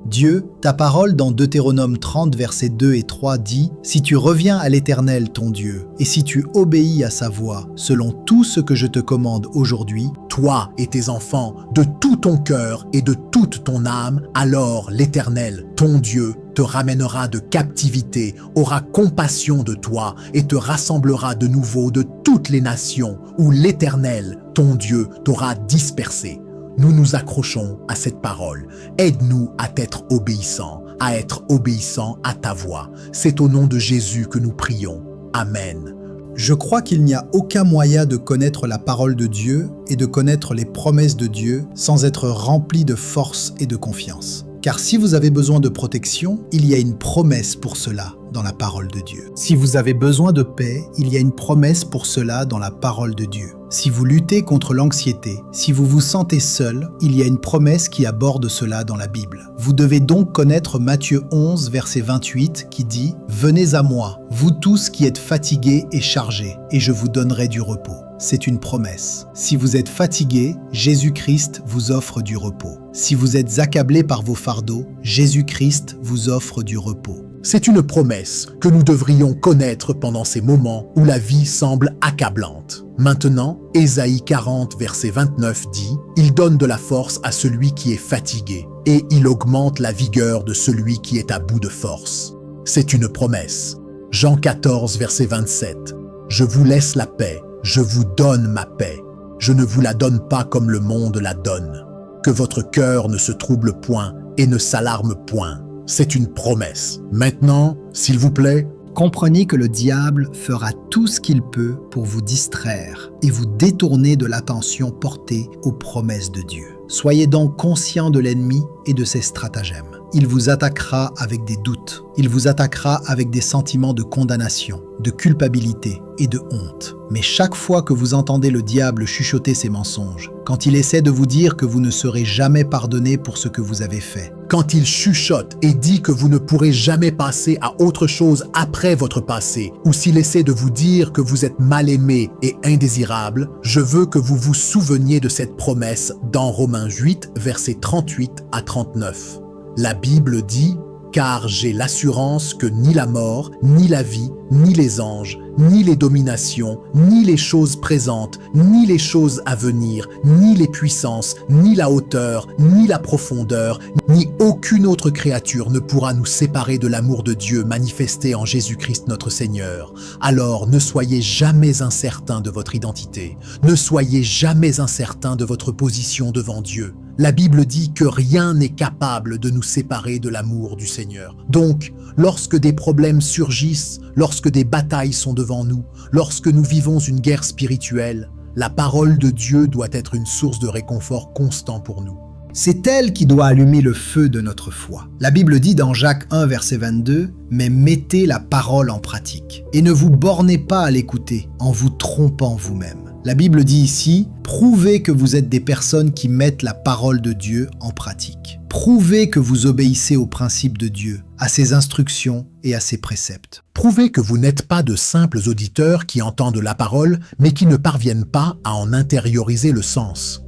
Dieu, ta parole dans Deutéronome 30, versets 2 et 3 dit « Si tu reviens à l'Éternel ton Dieu, et si tu obéis à sa voix, selon tout ce que je te commande aujourd'hui, toi et tes enfants, de tout ton cœur et de toute ton âme, alors l'Éternel, ton Dieu, te ramènera de captivité, aura compassion de toi et te rassemblera de nouveau de toutes les nations où l'Éternel, ton Dieu, t'aura dispersé. nous nous accrochons à cette parole. Aide-nous à être obéissants à ta voix. C'est au nom de Jésus que nous prions. Amen. Je crois qu'il n'y a aucun moyen de connaître la parole de Dieu et de connaître les promesses de Dieu sans être rempli de force et de confiance. Car si vous avez besoin de protection, il y a une promesse pour cela dans la parole de Dieu. Si vous avez besoin de paix, il y a une promesse pour cela dans la parole de Dieu. Si vous luttez contre l'anxiété, si vous vous sentez seul, il y a une promesse qui aborde cela dans la Bible. Vous devez donc connaître Matthieu 11, verset 28, qui dit « Venez à moi, vous tous qui êtes fatigués et chargés, et je vous donnerai du repos ». C'est une promesse. Si vous êtes fatigué, Jésus-Christ vous offre du repos. Si vous êtes accablé par vos fardeaux, Jésus-Christ vous offre du repos. C'est une promesse que nous devrions connaître pendant ces moments où la vie semble accablante. Maintenant, Ésaïe 40, verset 29 dit « Il donne de la force à celui qui est fatigué, et il augmente la vigueur de celui qui est à bout de force. » C'est une promesse. Jean 14, verset 27 « Je vous laisse la paix, je vous donne ma paix. Je ne vous la donne pas comme le monde la donne. Que votre cœur ne se trouble point et ne s'alarme point. » C'est une promesse. Maintenant, s'il vous plaît, comprenez que le diable fera tout ce qu'il peut pour vous distraire et vous détourner de l'attention portée aux promesses de Dieu. Soyez donc conscient de l'ennemi et de ses stratagèmes. Il vous attaquera avec des doutes. Il vous attaquera avec des sentiments de condamnation, de culpabilité et de honte. Mais chaque fois que vous entendez le diable chuchoter ses mensonges, quand il essaie de vous dire que vous ne serez jamais pardonné pour ce que vous avez fait, quand il chuchote et dit que vous ne pourrez jamais passer à autre chose après votre passé, ou s'il essaie de vous dire que vous êtes mal aimé et indésirable, je veux que vous vous souveniez de cette promesse dans Romains 8, versets 38 à 39. La Bible dit « Car j'ai l'assurance que ni la mort, ni la vie, ni les anges, ni les dominations, ni les choses présentes, ni les choses à venir, ni les puissances, ni la hauteur, ni la profondeur, ni aucune autre créature ne pourra nous séparer de l'amour de Dieu manifesté en Jésus-Christ notre Seigneur. Alors ne soyez jamais incertains de votre identité, ne soyez jamais incertains de votre position devant Dieu. La Bible dit que rien n'est capable de nous séparer de l'amour du Seigneur. Donc, lorsque des problèmes surgissent, lorsque des batailles sont devant nous, lorsque nous vivons une guerre spirituelle, la parole de Dieu doit être une source de réconfort constant pour nous. C'est elle qui doit allumer le feu de notre foi. La Bible dit dans Jacques 1, verset 22, « Mais mettez la parole en pratique, et ne vous bornez pas à l'écouter, en vous trompant vous-même. » La Bible dit ici, « Prouvez que vous êtes des personnes qui mettent la parole de Dieu en pratique. Prouvez que vous obéissez aux principes de Dieu, à ses instructions et à ses préceptes. » Prouvez que vous n'êtes pas de simples auditeurs qui entendent la parole, mais qui ne parviennent pas à en intérioriser le sens.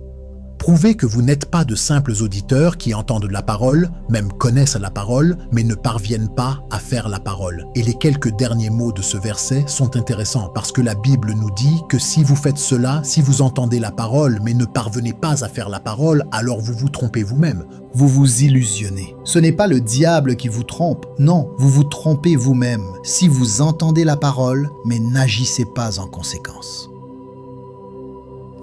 Prouvez que vous n'êtes pas de simples auditeurs qui entendent la parole, même connaissent la parole, mais ne parviennent pas à faire la parole. Et les quelques derniers mots de ce verset sont intéressants parce que la Bible nous dit que si vous faites cela, si vous entendez la parole, mais ne parvenez pas à faire la parole, alors vous vous trompez vous-même. Vous vous illusionnez. Ce n'est pas le diable qui vous trompe, non, vous vous trompez vous-même si vous entendez la parole, mais n'agissez pas en conséquence.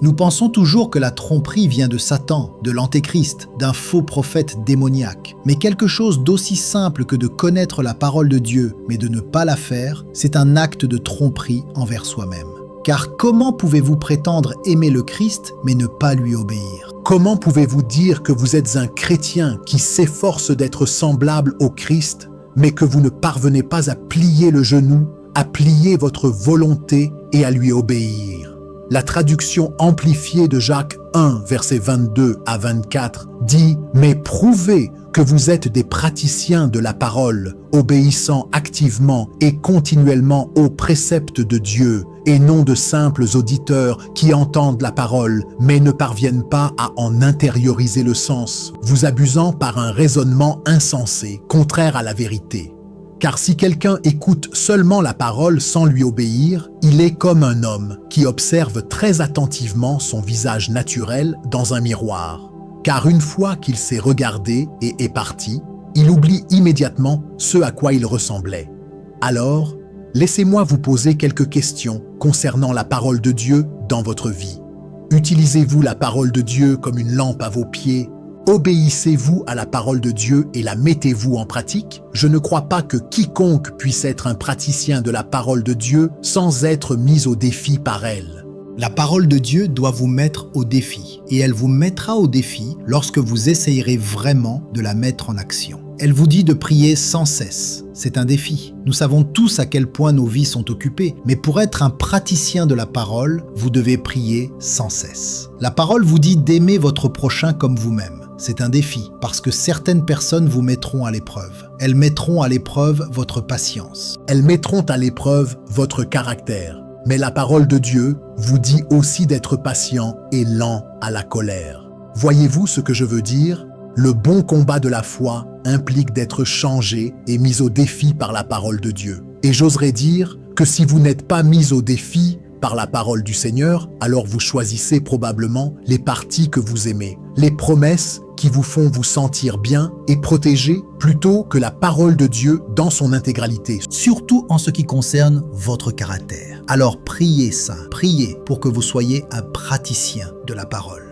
Nous pensons toujours que la tromperie vient de Satan, de l'Antéchrist, d'un faux prophète démoniaque. Mais quelque chose d'aussi simple que de connaître la parole de Dieu, mais de ne pas la faire, c'est un acte de tromperie envers soi-même. Car comment pouvez-vous prétendre aimer le Christ, mais ne pas lui obéir? Comment pouvez-vous dire que vous êtes un chrétien qui s'efforce d'être semblable au Christ, mais que vous ne parvenez pas à plier le genou, à plier votre volonté et à lui obéir? La traduction amplifiée de Jacques 1, versets 22 à 24 dit « Mais prouvez que vous êtes des praticiens de la parole, obéissant activement et continuellement aux préceptes de Dieu, et non de simples auditeurs qui entendent la parole, mais ne parviennent pas à en intérioriser le sens, vous abusant par un raisonnement insensé, contraire à la vérité. » Car si quelqu'un écoute seulement la parole sans lui obéir, il est comme un homme qui observe très attentivement son visage naturel dans un miroir. Car une fois qu'il s'est regardé et est parti, il oublie immédiatement ce à quoi il ressemblait. Alors, laissez-moi vous poser quelques questions concernant la parole de Dieu dans votre vie. Utilisez-vous la parole de Dieu comme une lampe à vos pieds? Obéissez-vous à la parole de Dieu et la mettez-vous en pratique? Je ne crois pas que quiconque puisse être un praticien de la parole de Dieu sans être mis au défi par elle. La parole de Dieu doit vous mettre au défi, et elle vous mettra au défi lorsque vous essayerez vraiment de la mettre en action. Elle vous dit de prier sans cesse. C'est un défi. Nous savons tous à quel point nos vies sont occupées, mais pour être un praticien de la parole, vous devez prier sans cesse. La parole vous dit d'aimer votre prochain comme vous-même. C'est un défi, parce que certaines personnes vous mettront à l'épreuve. Elles mettront à l'épreuve votre patience. Elles mettront à l'épreuve votre caractère. Mais la parole de Dieu vous dit aussi d'être patient et lent à la colère. Voyez-vous ce que je veux dire? Le bon combat de la foi implique d'être changé et mis au défi par la parole de Dieu. Et j'oserais dire que si vous n'êtes pas mis au défi par la parole du Seigneur, alors vous choisissez probablement les parties que vous aimez, les promesses qui vous font vous sentir bien et protégés plutôt que la parole de Dieu dans son intégralité. Surtout en ce qui concerne votre caractère. Alors priez ça, priez pour que vous soyez un praticien de la parole.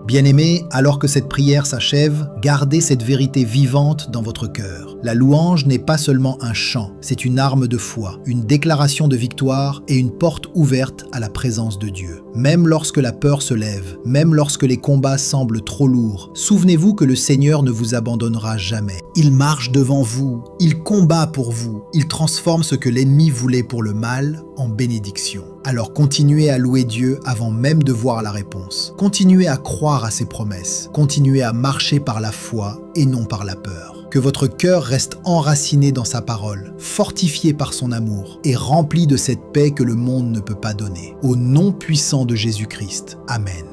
Bien-aimés, alors que cette prière s'achève, gardez cette vérité vivante dans votre cœur. La louange n'est pas seulement un chant, c'est une arme de foi, une déclaration de victoire et une porte ouverte à la présence de Dieu. Même lorsque la peur se lève, même lorsque les combats semblent trop lourds, souvenez-vous que le Seigneur ne vous abandonnera jamais. Il marche devant vous, il combat pour vous, il transforme ce que l'ennemi voulait pour le mal en bénédiction. Alors continuez à louer Dieu avant même de voir la réponse. Continuez à croire à ses promesses. Continuez à marcher par la foi et non par la peur. Que votre cœur reste enraciné dans sa parole, fortifié par son amour et rempli de cette paix que le monde ne peut pas donner. Au nom puissant de Jésus-Christ. Amen.